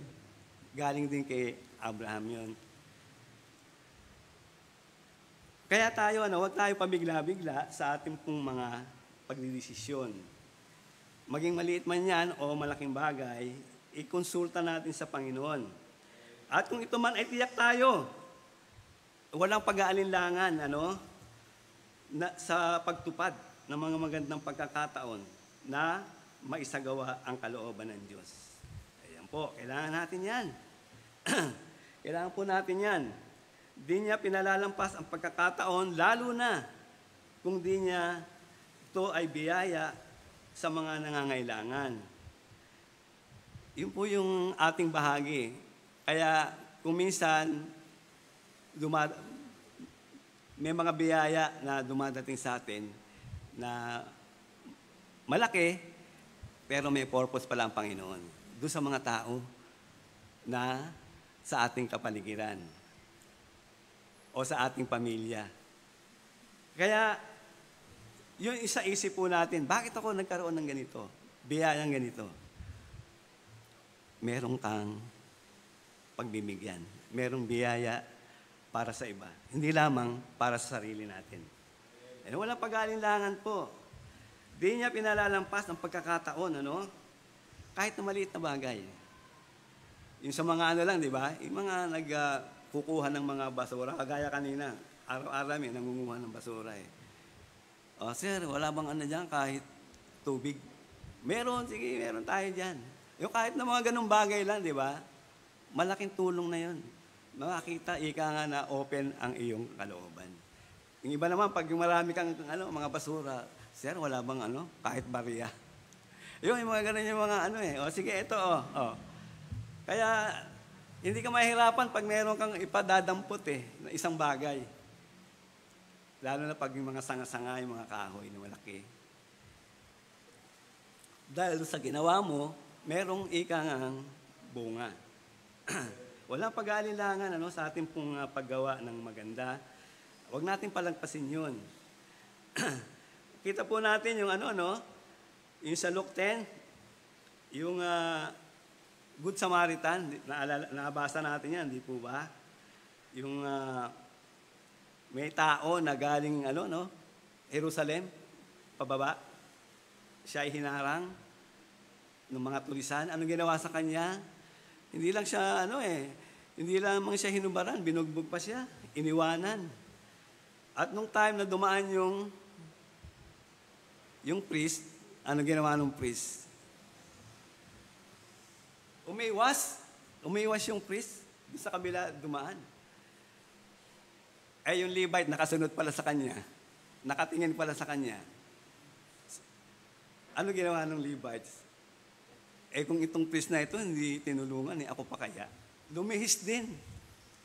A: Galing din kay Abraham yun. Kaya tayo, huwag tayo pabigla-bigla sa ating pong mga pagdidesisyon. Maging maliit man yan o malaking bagay, ikonsulta natin sa Panginoon. At kung ito man ay tiyak tayo, walang pag-aalinlangan, sa pagtupad ng mga magandang pagkakataon na maisagawa ang kalooban ng Diyos. Ayan po, kailangan natin yan. Kailangan po natin yan. Di niya pinalalampas ang pagkakataon, lalo na kung di niya ito ay biyaya sa mga nangangailangan. Yun po yung ating bahagi. Kaya kung minsan may mga biyaya na dumadating sa atin na malaki, pero may purpose pala ang Panginoon. Doon sa mga tao na sa ating kapaligiran o sa ating pamilya. Kaya, yung isa-isip po natin, bakit ako nagkaroon ng ganito? Biyayang ganito. Merong kang pagbibigyan. Merong biyaya para sa iba. Hindi lamang para sa sarili natin. Walang pag-aalinlangan po. Di niya pinalalampas ang pagkakataon, kahit na maliit na bagay. Yung sa mga lang, di ba? Yung mga nagkukuha ng mga basura, kagaya kanina, araw-araw nangunguha ng basura O, sir, wala bang dyan kahit tubig? Meron, sige, meron tayo dyan. Yung kahit na mga ganung bagay lang, di ba? Malaking tulong na yun. Makakita, ika nga na open ang iyong kalooban. Yung iba naman, pag yung marami kang mga basura, sir, wala bang kahit barya? Yung mga ganun yung mga O, sige, ito, Kaya, hindi ka mahirapan pag meron kang ipadadampot na isang bagay. Lalo na pag yung mga sanga-sanga, yung mga kahoy na malaki. Dahil sa ginawa mo, merong ikangang bunga. Walang pag-aalilangan sa ating pong paggawa ng maganda. Huwag natin palagpasin yun. Kita po natin yung yung sa Luke 10, yung Good Samaritan, nabasa natin yan, di po ba? Yung may tao na galing Jerusalem, pababa, siya ay hinarang ng mga tulisan. Anong ginawa sa kanya? Hindi lang siya, hindi lang siya hinubaran, binugbog pa siya, iniwanan. At nung time na dumaan yung priest, ano ginawa ng priest? Umiwas yung priest, doon sa kabila dumaan. Yung Levite, nakasunod pala sa kanya, nakatingin pala sa kanya. Ano ginawa ng Levites? Kung itong priest na ito, hindi tinulungan, ako pa kaya? Lumihis din.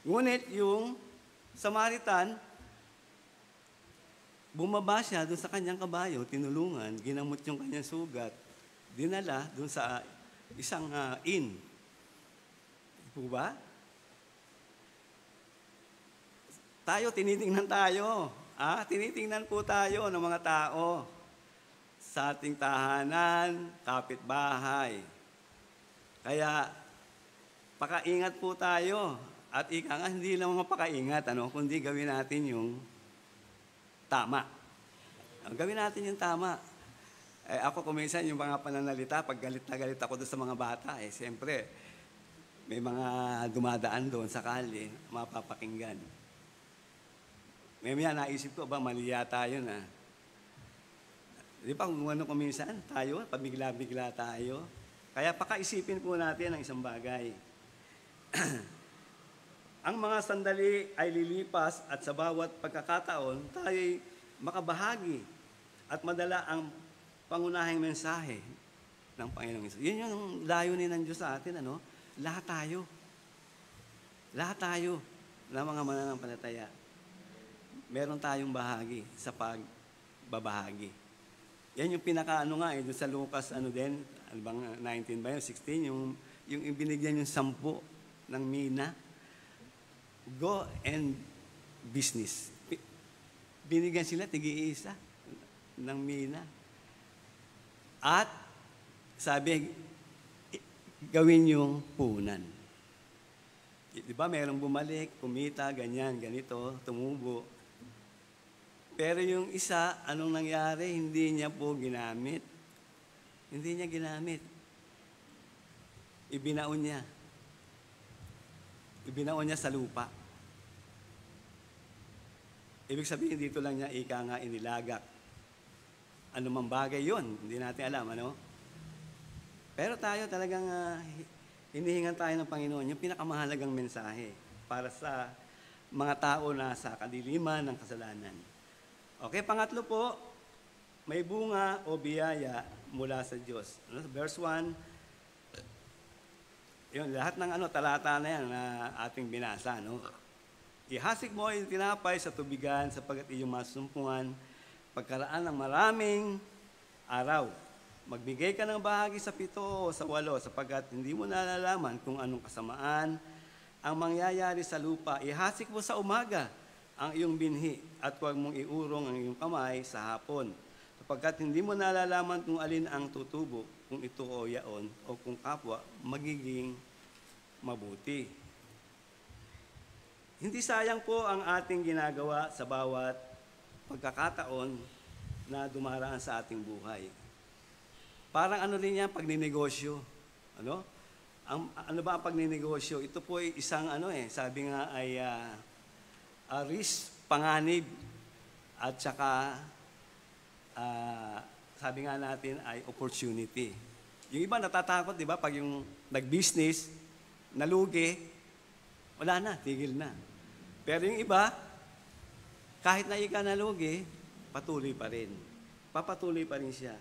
A: Ngunit yung Samaritan, bumaba siya doon sa kanyang kabayo, tinulungan, ginamot yung kanyang sugat, dinala doon sa isang inn. Po ba? Tinitingnan tayo. Tinitingnan po tayo ng mga tao sa ating tahanan, kapitbahay. Kaya, pakaingat po tayo. At hindi lang mapakaingat, kundi gawin natin yung tama. Gawin natin yung tama. Ako kuminsan yung mga pananalita, pag galit na galit ako doon sa mga bata, siyempre, may mga dumadaan doon sa kalye, mapapakinggan. Mamaya naisip ko, mali yata yun ah. Di ba kung ano kuminsan, tayo, pabigla-bigla tayo. Kaya pakaisipin po natin ang isang bagay. Ang mga sandali ay lilipas at sa bawat pagkakataon, tayo'y makabahagi at madala ang pangunahing mensahe ng Panginoong Hesus. Yun yung layunin ng Diyos sa atin, ano? Lahat tayo na mga mananampalataya. Meron tayong bahagi sa pagbabahagi. Yan yung pinaka-ano nga, doon sa Lucas, ano din, ano bang 19 ba yun, 16, yung ibinigyan yung 10 ng mina. Go and business. Binigyan sila tig-iisa ng mina. At sabi, gawin yung punan. Di ba, mayroong bumalik, kumita, ganyan, ganito, tumubo. Pero yung isa, anong nangyari? Hindi niya po ginamit. Hindi niya ginamit. Ibinaon niya. Ibinaon niya sa lupa. Ibig sabihin, dito lang niya nga inilagak. Ano mang bagay yun, hindi natin alam, ano? Pero tayo talagang hinihingan tayo ng Panginoon yung pinakamahalagang mensahe para sa mga tao na sa kadiliman ng kasalanan. Okay, pangatlo po, may bunga o biyaya mula sa Diyos. Verse 1, yun, lahat ng talata na yan na ating binasa, no? Ihasik mo yung tinapay sa tubigan sapagkat iyong masumpungan pagkaraan ng maraming araw. Magbigay ka ng bahagi sa 7 o sa 8 sapagkat hindi mo nalalaman kung anong kasamaan ang mangyayari sa lupa. Ihasik mo sa umaga ang iyong binhi at huwag mong iurong ang iyong kamay sa hapon sapagkat hindi mo nalalaman kung alin ang tutubo, kung ito o yaon o kung kapwa magiging mabuti. Hindi sayang po ang ating ginagawa sa bawat pagkakataon na dumaraan sa ating buhay. Parang ano rin yan, pagninegosyo. Ano? Ano ba ang pagninegosyo? Ito po ay isang sabi nga ay risk, panganib, at saka sabi nga natin ay opportunity. Yung iba natatakot, di ba? Pag yung nag-business, nalugi, wala na, tigil na. Pero yung iba, kahit na ika nalugi, patuloy pa rin. Papatuloy pa rin siya.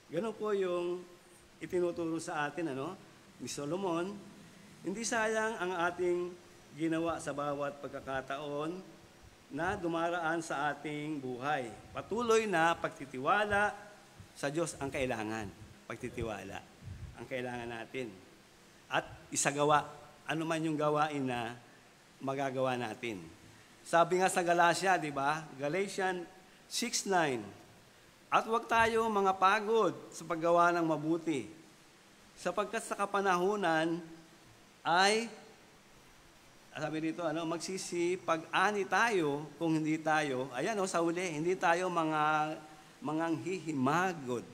A: Ganun po yung itinuturo sa atin, ni Solomon. Hindi sayang ang ating ginawa sa bawat pagkakataon na dumaraan sa ating buhay. Patuloy na pagtitiwala sa Diyos ang kailangan. Pagtitiwala ang kailangan natin. At isagawa, ano man yung gawain na magagawa natin. Sabi nga sa Galatia, di ba? Galatians 6:9. At huwag tayo mga pagod sa paggawa ng mabuti, sapagkat sa kapanahunan ay, sabi dito, magsisipag-ani tayo kung hindi tayo, sa uli, hindi tayo mga hihimagod,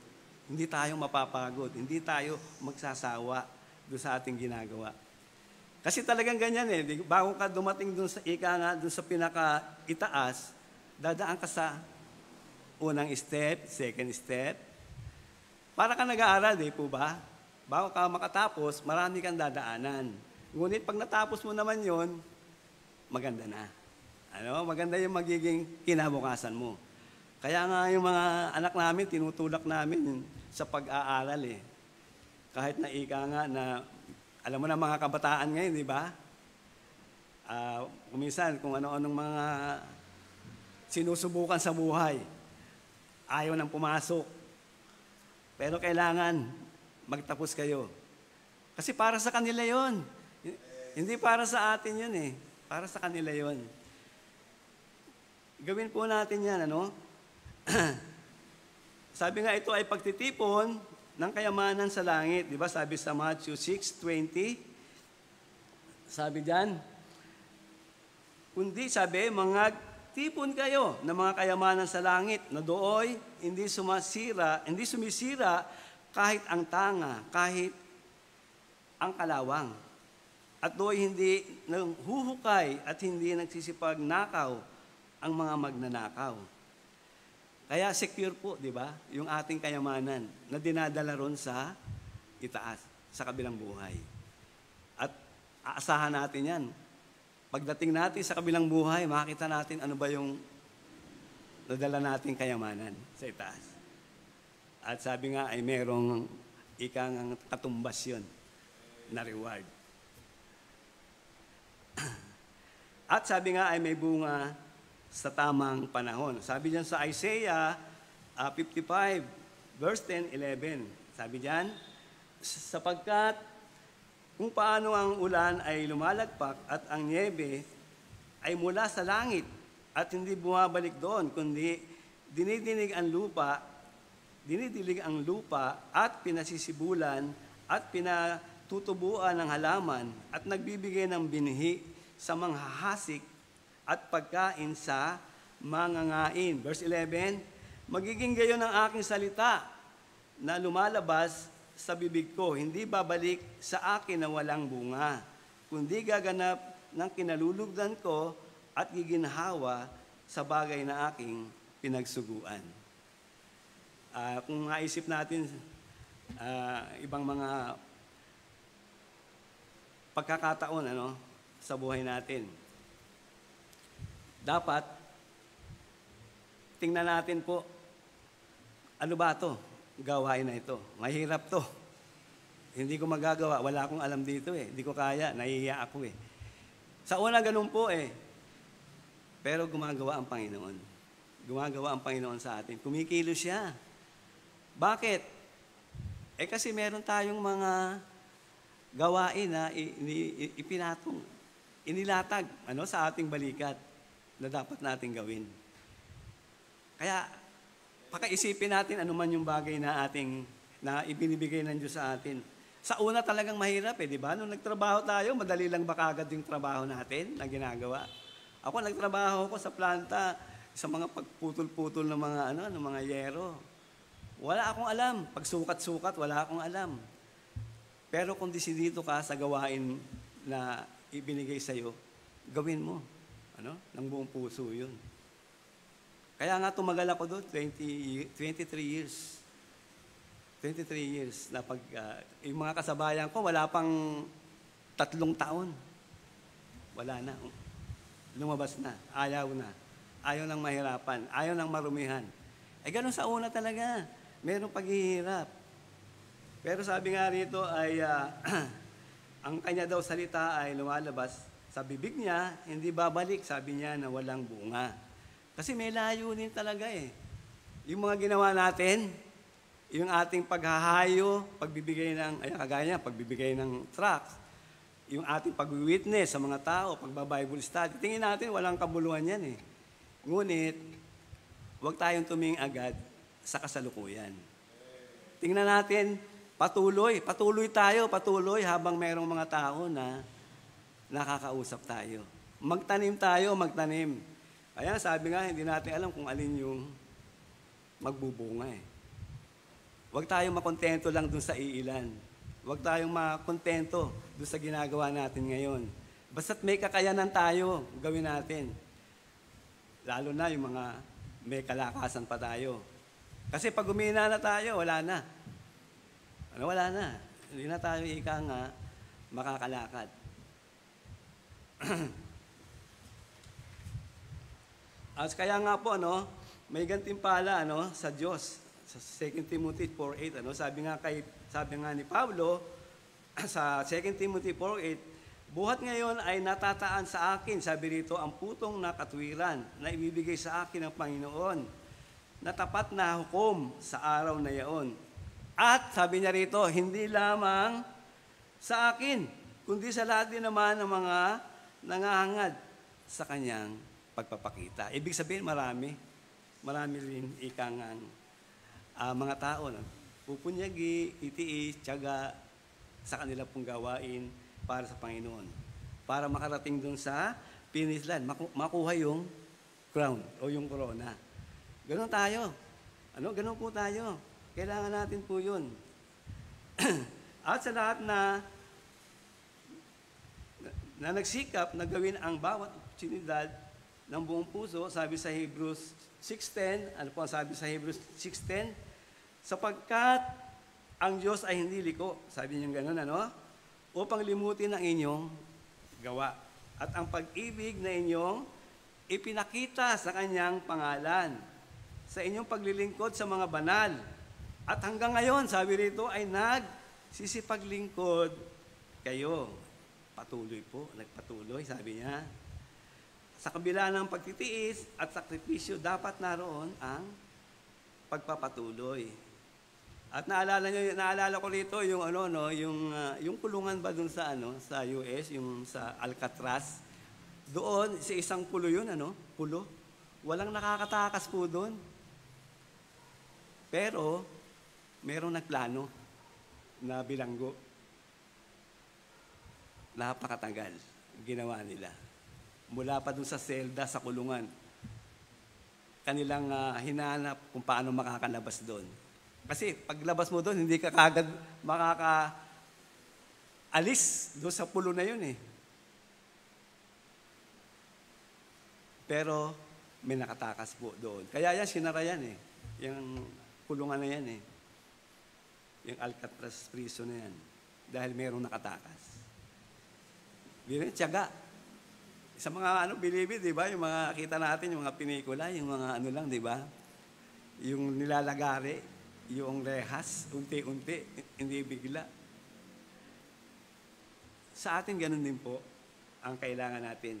A: hindi tayo mapapagod, hindi tayo magsasawa doon sa ating ginagawa. Kasi talagang ganyan bago ka dumating doon sa doon sa pinaka-itaas, dadaan ka sa unang step, second step. Para ka nag-aaral, po ba? Bago ka makatapos, marami kang dadaanan. Ngunit pag natapos mo naman yon, maganda na. Maganda yung magiging kinabukasan mo. Kaya nga yung mga anak namin, tinutulak namin sa pag-aaral Kahit na na, alam mo na mga kabataan ngayon, di ba? Kuminsan, kung ano-anong mga sinusubukan sa buhay, ayaw nang pumasok. Pero kailangan magtapos kayo. Kasi para sa kanila yon. Hindi para sa atin yun Para sa kanila yon. Gawin po natin yan, Sabi nga ito ay pagtitipon ng kayamanan sa langit. Di ba? Sabi sa Matthew 6:20, sabi dyan, kundi sabi, mga tipon kayo ng mga kayamanan sa langit na dooy hindi sumisira kahit ang tanga, kahit ang kalawang. At dooy hindi nanghuhukay at hindi nagsisipagnakaw ang mga magnanakaw. Kaya secure po, di ba, yung ating kayamanan na dinadala ron sa itaas, sa kabilang buhay. At aasahan natin yan. Pagdating natin sa kabilang buhay, makita natin ano ba yung nadala nating kayamanan sa itaas. At sabi nga ay merong ikang katumbas yun na reward. At sabi nga ay may bunga sa tamang panahon. Sabi diyan sa Isaiah 55, verse 10, 11. Sabi diyan, sapagkat kung paano ang ulan ay lumalagpak at ang niebe ay mula sa langit at hindi bumabalik doon, kundi dinidilig ang lupa at pinasisibulan at pinatutubuan ng halaman at nagbibigay ng binhi sa manghahasik at pagkain sa mangangain. Verse 11, magiging gayon ang aking salita na lumalabas sa bibig ko, hindi babalik sa akin na walang bunga, kundi gaganap ng kinalulugdan ko at giginhawa sa bagay na aking pinagsuguan. Kung naisip natin ibang mga pagkakataon sa buhay natin, dapat tingnan natin po, ano ba ito? Gawain na ito. Mahirap to. Hindi ko magagawa. Wala akong alam dito eh. Hindi ko kaya. Nahihiya ako eh. Sa una, ganun po eh. Pero gumagawa ang Panginoon. Gumagawa ang Panginoon sa atin. Kumikilos siya. Bakit? Kasi meron tayong mga gawain na ipinatong, inilatag sa ating balikat na dapat nating gawin. Kaya, pakaisipin natin ano man yung bagay na ibinibigay ng Diyos sa atin. Sa una talagang mahirap di ba? Nung nagtrabaho tayo, madali lang ba kagad yung trabaho natin na ginagawa? Ako nagtrabaho ko sa planta, sa mga pagputol-putol ng mga yero. Wala akong alam. Pagsukat-sukat, wala akong alam. Pero kung desidido ka sa gawain na ibinigay sa'yo, gawin mo. Ng buong puso yun. Kaya nga tumagal ako doon, 23 years. 23 years na yung mga kasabayan ko, wala pang 3 taon. Wala na. Lumabas na. Ayaw na. Ayaw nang mahirapan. Ayaw nang marumihan. Ganun sa una talaga. Merong paghihirap. Pero sabi nga rito ay, ang kanya daw salita ay lumalabas sa bibig niya, hindi babalik, sabi niya na walang bunga. Kasi may layunin talaga eh. Yung mga ginawa natin, yung ating paghahayo, pagbibigay ng tracts, yung ating pag-witness sa mga tao, pagba-Bible study, tingin natin walang kabuluhan yan eh. Ngunit, huwag tayong tumingin agad sa kasalukuyan. Tingnan natin, patuloy tayo habang mayroong mga tao na nakakausap tayo. Magtanim tayo. Kaya sabi nga, hindi natin alam kung alin yung magbubunga eh. Huwag tayong makontento lang dun sa iilan. Huwag tayong makontento dun sa ginagawa natin ngayon. Basta't may kakayanan tayo, gawin natin. Lalo na yung mga may kalakasan pa tayo. Kasi pag umina na tayo, wala na. Wala na. Hindi na tayo makakalakad. As kaya nga po, may gantimpala sa Diyos. Sa 2 Timothy 4:8, sabi nga ni Pablo sa 2 Timothy 4:8, buhat ngayon ay natataan sa akin, sabi rito, ang putong na katwiran na ibibigay sa akin ng Panginoon, na tapat na hukom sa araw na yaon. At sabi niya rito, hindi lamang sa akin, kundi sa lahat din naman ng mga nangahangad sa kanyang pagpapakita. Ibig sabihin, marami rin ikangang mga tao na pupunyagi, itiis, tiyaga sa kanila pong gawain para sa Panginoon. Para makarating dun sa finish line, makuha yung crown o yung corona. Ganon tayo. Ganon po tayo. Kailangan natin po yun. At sa lahat na nagsikap na gawin ang bawat oportunidad ng buong puso, sabi sa Hebrews 6:10, ano po ang sabi sa Hebrews 6:10? Sapagkat ang Diyos ay hindi liko, sabi niya gano'n, ano? Upang limutin ang inyong gawa. At ang pag-ibig na inyong ipinakita sa kanyang pangalan, sa inyong paglilingkod sa mga banal. At hanggang ngayon, sabi rito, ay nagsisipaglingkod kayo. Patuloy po, nagpatuloy, sabi niya. Sa kabila ng pagtitiis at sakripisyo, dapat naroon ang pagpapatuloy. At naalala ko rito yung yung kulungan ba dun sa sa US, yung sa Alcatraz. Doon sa isang pulo yun, pulo. Walang nakakatakas po doon. Pero merong nagplano na bilanggo. Napakatagal ginawa nila. Mula pa dun sa selda sa kulungan. Kanilang hinahanap kung paano makakalabas doon. Kasi paglabas mo doon, hindi ka kagad makakaalis doon sa pulo na yun eh. Pero may nakatakas po doon. Kaya yan, sinara yan eh. Yung kulungan na yan eh. Yung Alcatraz prison na yan. Dahil mayroong nakatakas. Yun, tiyaga. Sa mga bilibid, di ba? Yung mga kita natin, yung mga pinikula, yung mga lang, di ba? Yung nilalagari. Yung rehas, unti-unti, hindi bigla. Sa atin, ganun din po ang kailangan natin.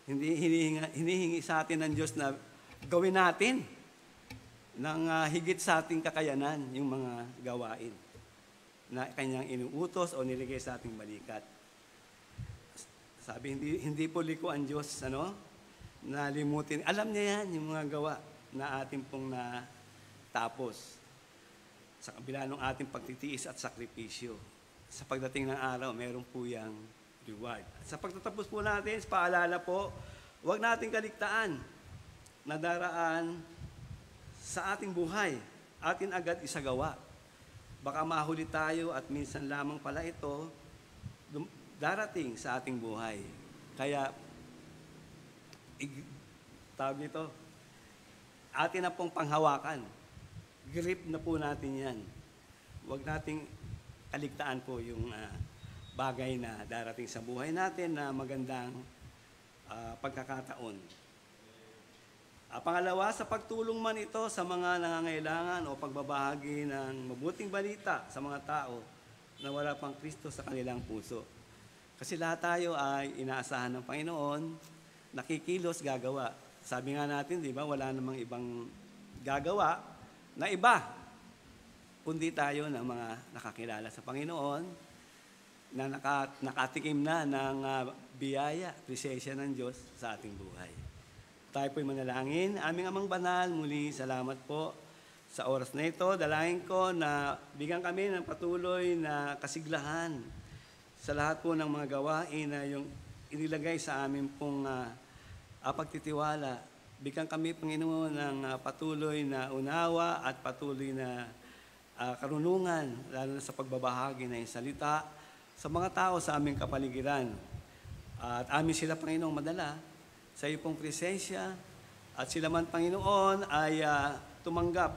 A: Hindi hinihingi sa atin ng Diyos na gawin natin ng higit sa ating kakayanan yung mga gawain na kanyang inuutos o niligay sa ating balikat. Sabi, hindi po liko ang Diyos, na limutin. Alam niya yan, yung mga gawa na ating pong tapos, sa kabila ng ating pagtitiis at sakripisyo, sa pagdating ng araw, meron po yung reward. Sa pagtatapos po natin, paalala po, huwag nating kaligtaan na daraan sa ating buhay, atin agad isagawa. Baka mahuli tayo at minsan lamang pala ito darating sa ating buhay. Kaya, tawag nito, atin na pong panghawakan. Grip na po natin yan. Huwag nating kaligtaan po yung bagay na darating sa buhay natin na magandang pagkakataon. Pangalawa, sa pagtulong man ito sa mga nangangailangan o pagbabahagi ng mabuting balita sa mga tao na wala pang Kristo sa kanilang puso. Kasi lahat tayo ay inaasahan ng Panginoon, nakikilos, gagawa. Sabi nga natin, di ba, wala namang ibang gagawa na iba, kundi tayo ng mga nakakilala sa Panginoon, na nakatikim na ng biyaya, presensya ng Diyos sa ating buhay. Tayo po'y manalangin. Aming Amang Banal, muli salamat po sa oras na ito. Dalangin ko na bigyan kami ng patuloy na kasiglahan sa lahat po ng mga gawain na yung inilagay sa amin pong pagtitiwala. Bigyan kami, Panginoon, ng patuloy na unawa at patuloy na karunungan, lalo na sa pagbabahagi ng salita sa mga tao sa aming kapaligiran. At amin sila, Panginoon, madala sa iyo pong presensya at sila man, Panginoon, ay tumanggap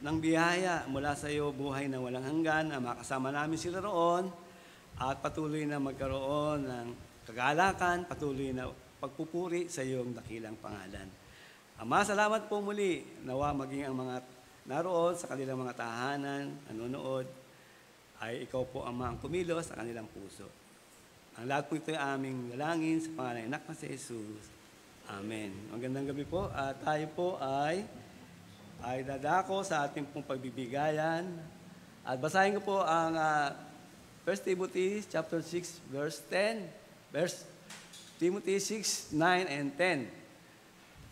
A: ng biyaya mula sa iyo, buhay na walang hanggan, na makasama namin sila roon at patuloy na magkaroon ng kagalakan, patuloy na pagpupuri sa iyong dakilang pangalan. Ama, salamat po muli. Nawa maging ang mga naroon sa kanilang mga tahanan, nanonood, ay ikaw po ang mga kumilos sa kanilang puso. Ang lahat po ito ay aming dalangin sa pangalan ng anak na si Jesus. Amen. Magandang gabi po. At tayo po ay dadako sa ating pong pagbibigayan. At basahin ko po ang 1 Timothy chapter 6, verse 10. Verse Timothy 6, 9, and 10.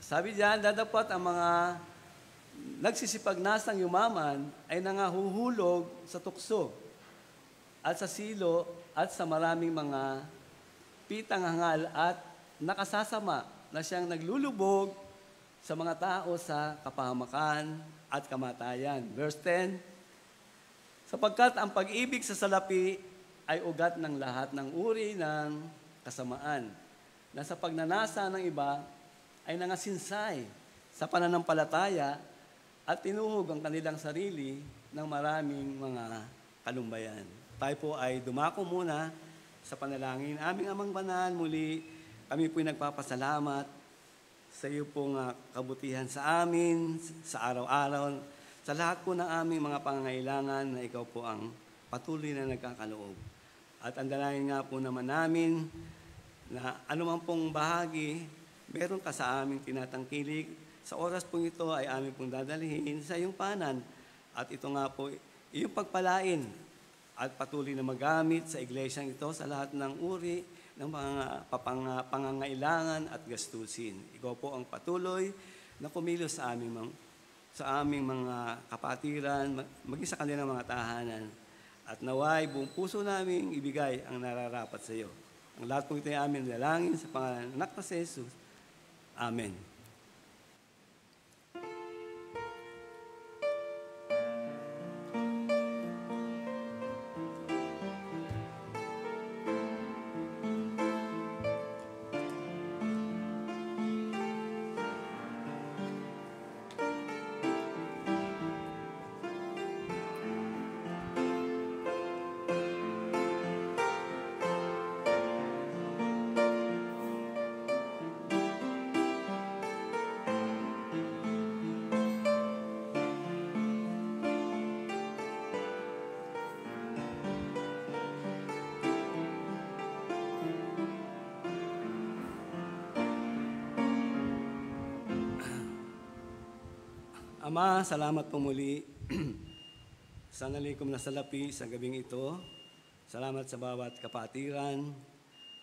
A: Sabi diyan, dadapat ang mga nagsisipagnasang yumaman ay nangahuhulog sa tukso at sa silo at sa maraming mga pitang hangal at nakasasama na siyang naglulubog sa mga tao sa kapahamakan at kamatayan. Verse 10, sapagkat ang pag-ibig sa salapi ay ugat ng lahat ng uri ng kasamaan. na sa pagnanasa ng iba ay nangasinsay sa pananampalataya at tinuhog ang kanilang sarili ng maraming mga kalumbayan. Tayo po ay dumako muna sa panalangin. Aming Amang Banal, muli kami po'y nagpapasalamat sa iyo pong kabutihan sa amin, sa araw-araw, sa lahat po ng aming mga pangangailangan na ikaw po ang patuloy na nagkakaloob. At ang dalangin nga po naman namin na anuman pong bahagi, meron ka sa aming tinatangkilik. Sa oras pong ito ay aming pong dadalhin sa iyong panan. At ito nga po, iyong pagpalain at patuloy na magamit sa iglesyang ito sa lahat ng uri ng mga pangangailangan at gastusin. Ikaw po ang patuloy na kumilos sa aming mga kapatiran, maging sa kanilang mga tahanan. At naway, buong puso namin ibigay ang nararapat sa iyo. Ang lahat po ito ay amin dalangin sa pangalan ng Anak na si Jesus. Amen. Ama, salamat po muli sa nalikom na salapi sa gabing ito. Salamat sa bawat kapatiran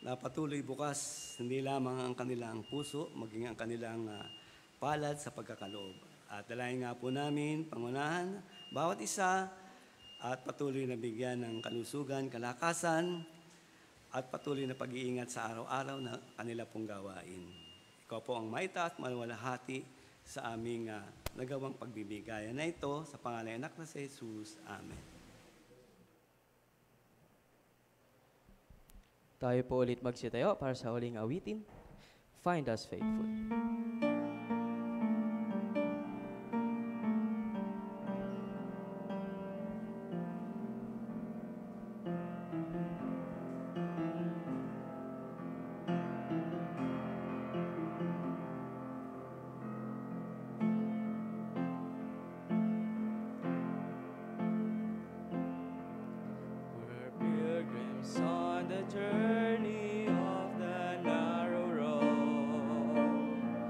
A: na patuloy bukas hindi lamang ang kanilang puso, maging ang kanilang palad sa pagkakaloob. At dalayan nga po namin, pangunahan, bawat isa at patuloy na bigyan ng kalusugan, kalakasan at patuloy na pag-iingat sa araw-araw na kanila pong gawain. Ikaw po ang maitaas at maluwalhati sa aming nagawang pagbibigayan na ito sa pangalan ng Anak na si Jesus. Amen.
B: Tayo po ulit magsitayo para sa huling awitin, Find Us Faithful. We're pilgrims on the journey of the narrow road.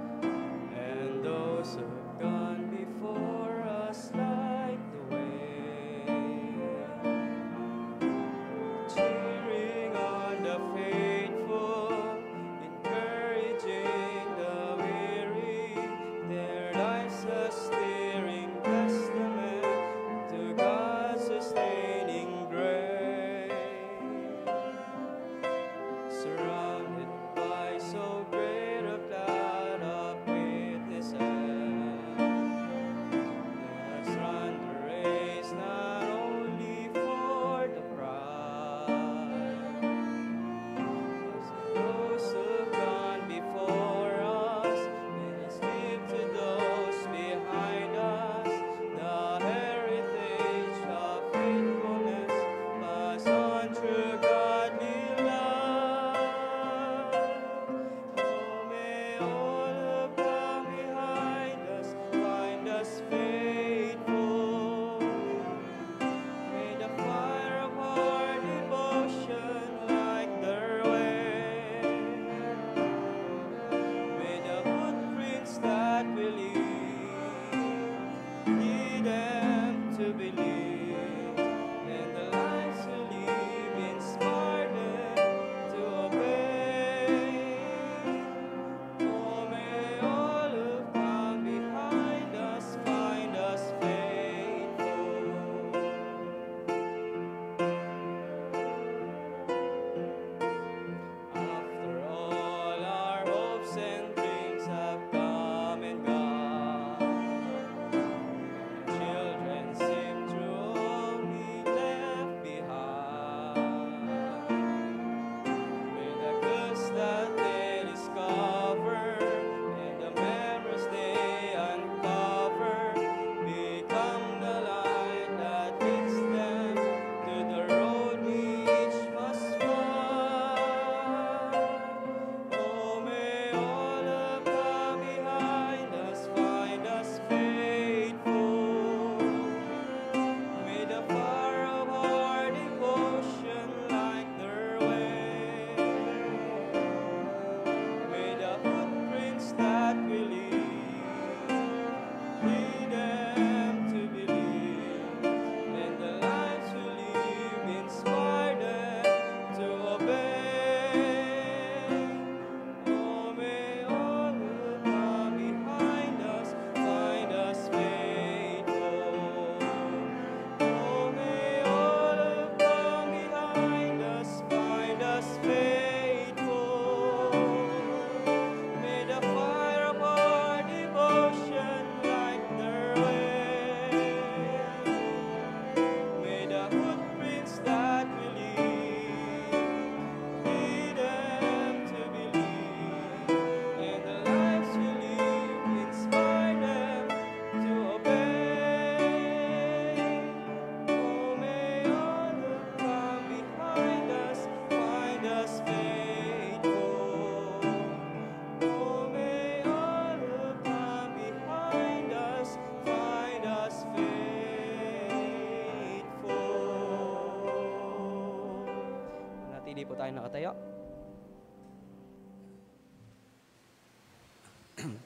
B: hindi po tayo nakatayo.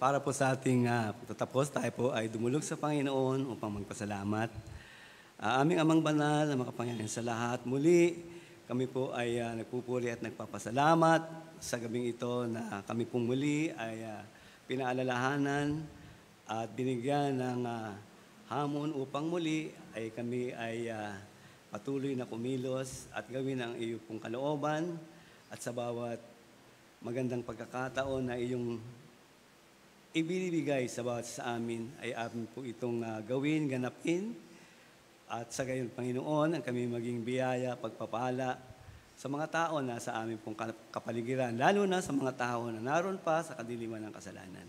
A: Para po sa ating pagtatapos, tayo po ay dumulog sa Panginoon upang magpasalamat. Aming Amang Banal na makapangyarihan sa lahat, muli kami po ay nagpupuri at nagpapasalamat sa gabing ito na kami pong muli ay pinaalalahanan at binigyan ng hamon upang muli ay kami ay patuloy na kumilos at gawin ang iyong pong kalooban at sa bawat magandang pagkakataon na iyong ibinibigay sa bawat sa amin ay amin po itong gawin, ganapin. At sa gayon, Panginoon, ang kami maging biyaya, pagpapala sa mga tao na sa amin pong kapaligiran, lalo na sa mga tao na naroon pa sa kadiliman ng kasalanan.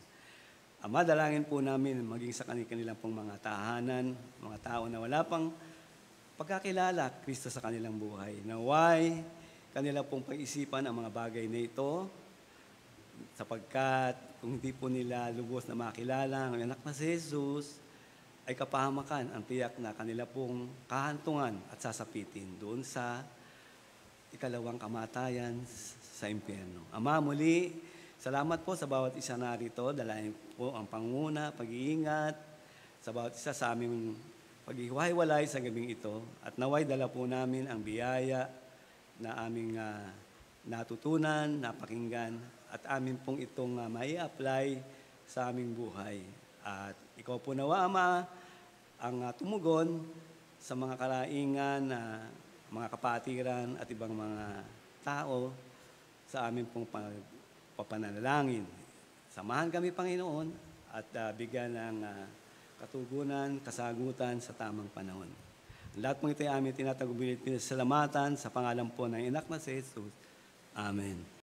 A: Ama, dalangin po namin maging sa kanilang pong mga tahanan, mga tao na wala pang pagkakilala Kristo sa kanilang buhay. Naway, kanila pong pag-isipan ang mga bagay na ito, sapagkat kung hindi po nila lubos na makilala ang anak na si Jesus, ay kapahamakan ang tiyak na kanila pong kahantungan at sasapitin doon sa ikalawang kamatayan sa impyerno. Ama, muli, salamat po sa bawat isa narito. Dalayan po ang panguna, pag-iingat, sa bawat isa sa aming pag-ihiwa-hiwalay sa gabing ito. At naway dala po namin ang biyaya na aming natutunan, napakinggan, at amin pong itong mai-apply sa aming buhay. At ikaw po nawa, Ama, ang tumugon sa mga kalaingan na mga kapatiran at ibang mga tao sa amin pong papanalangin. Samahan kami, Panginoon, at bigyan ng katugunan, kasagutan sa tamang panahon. Lahat po ito ay amin tinatagubilin, pinasalamatan sa pangalan po ng Anak na si Jesus. Amen.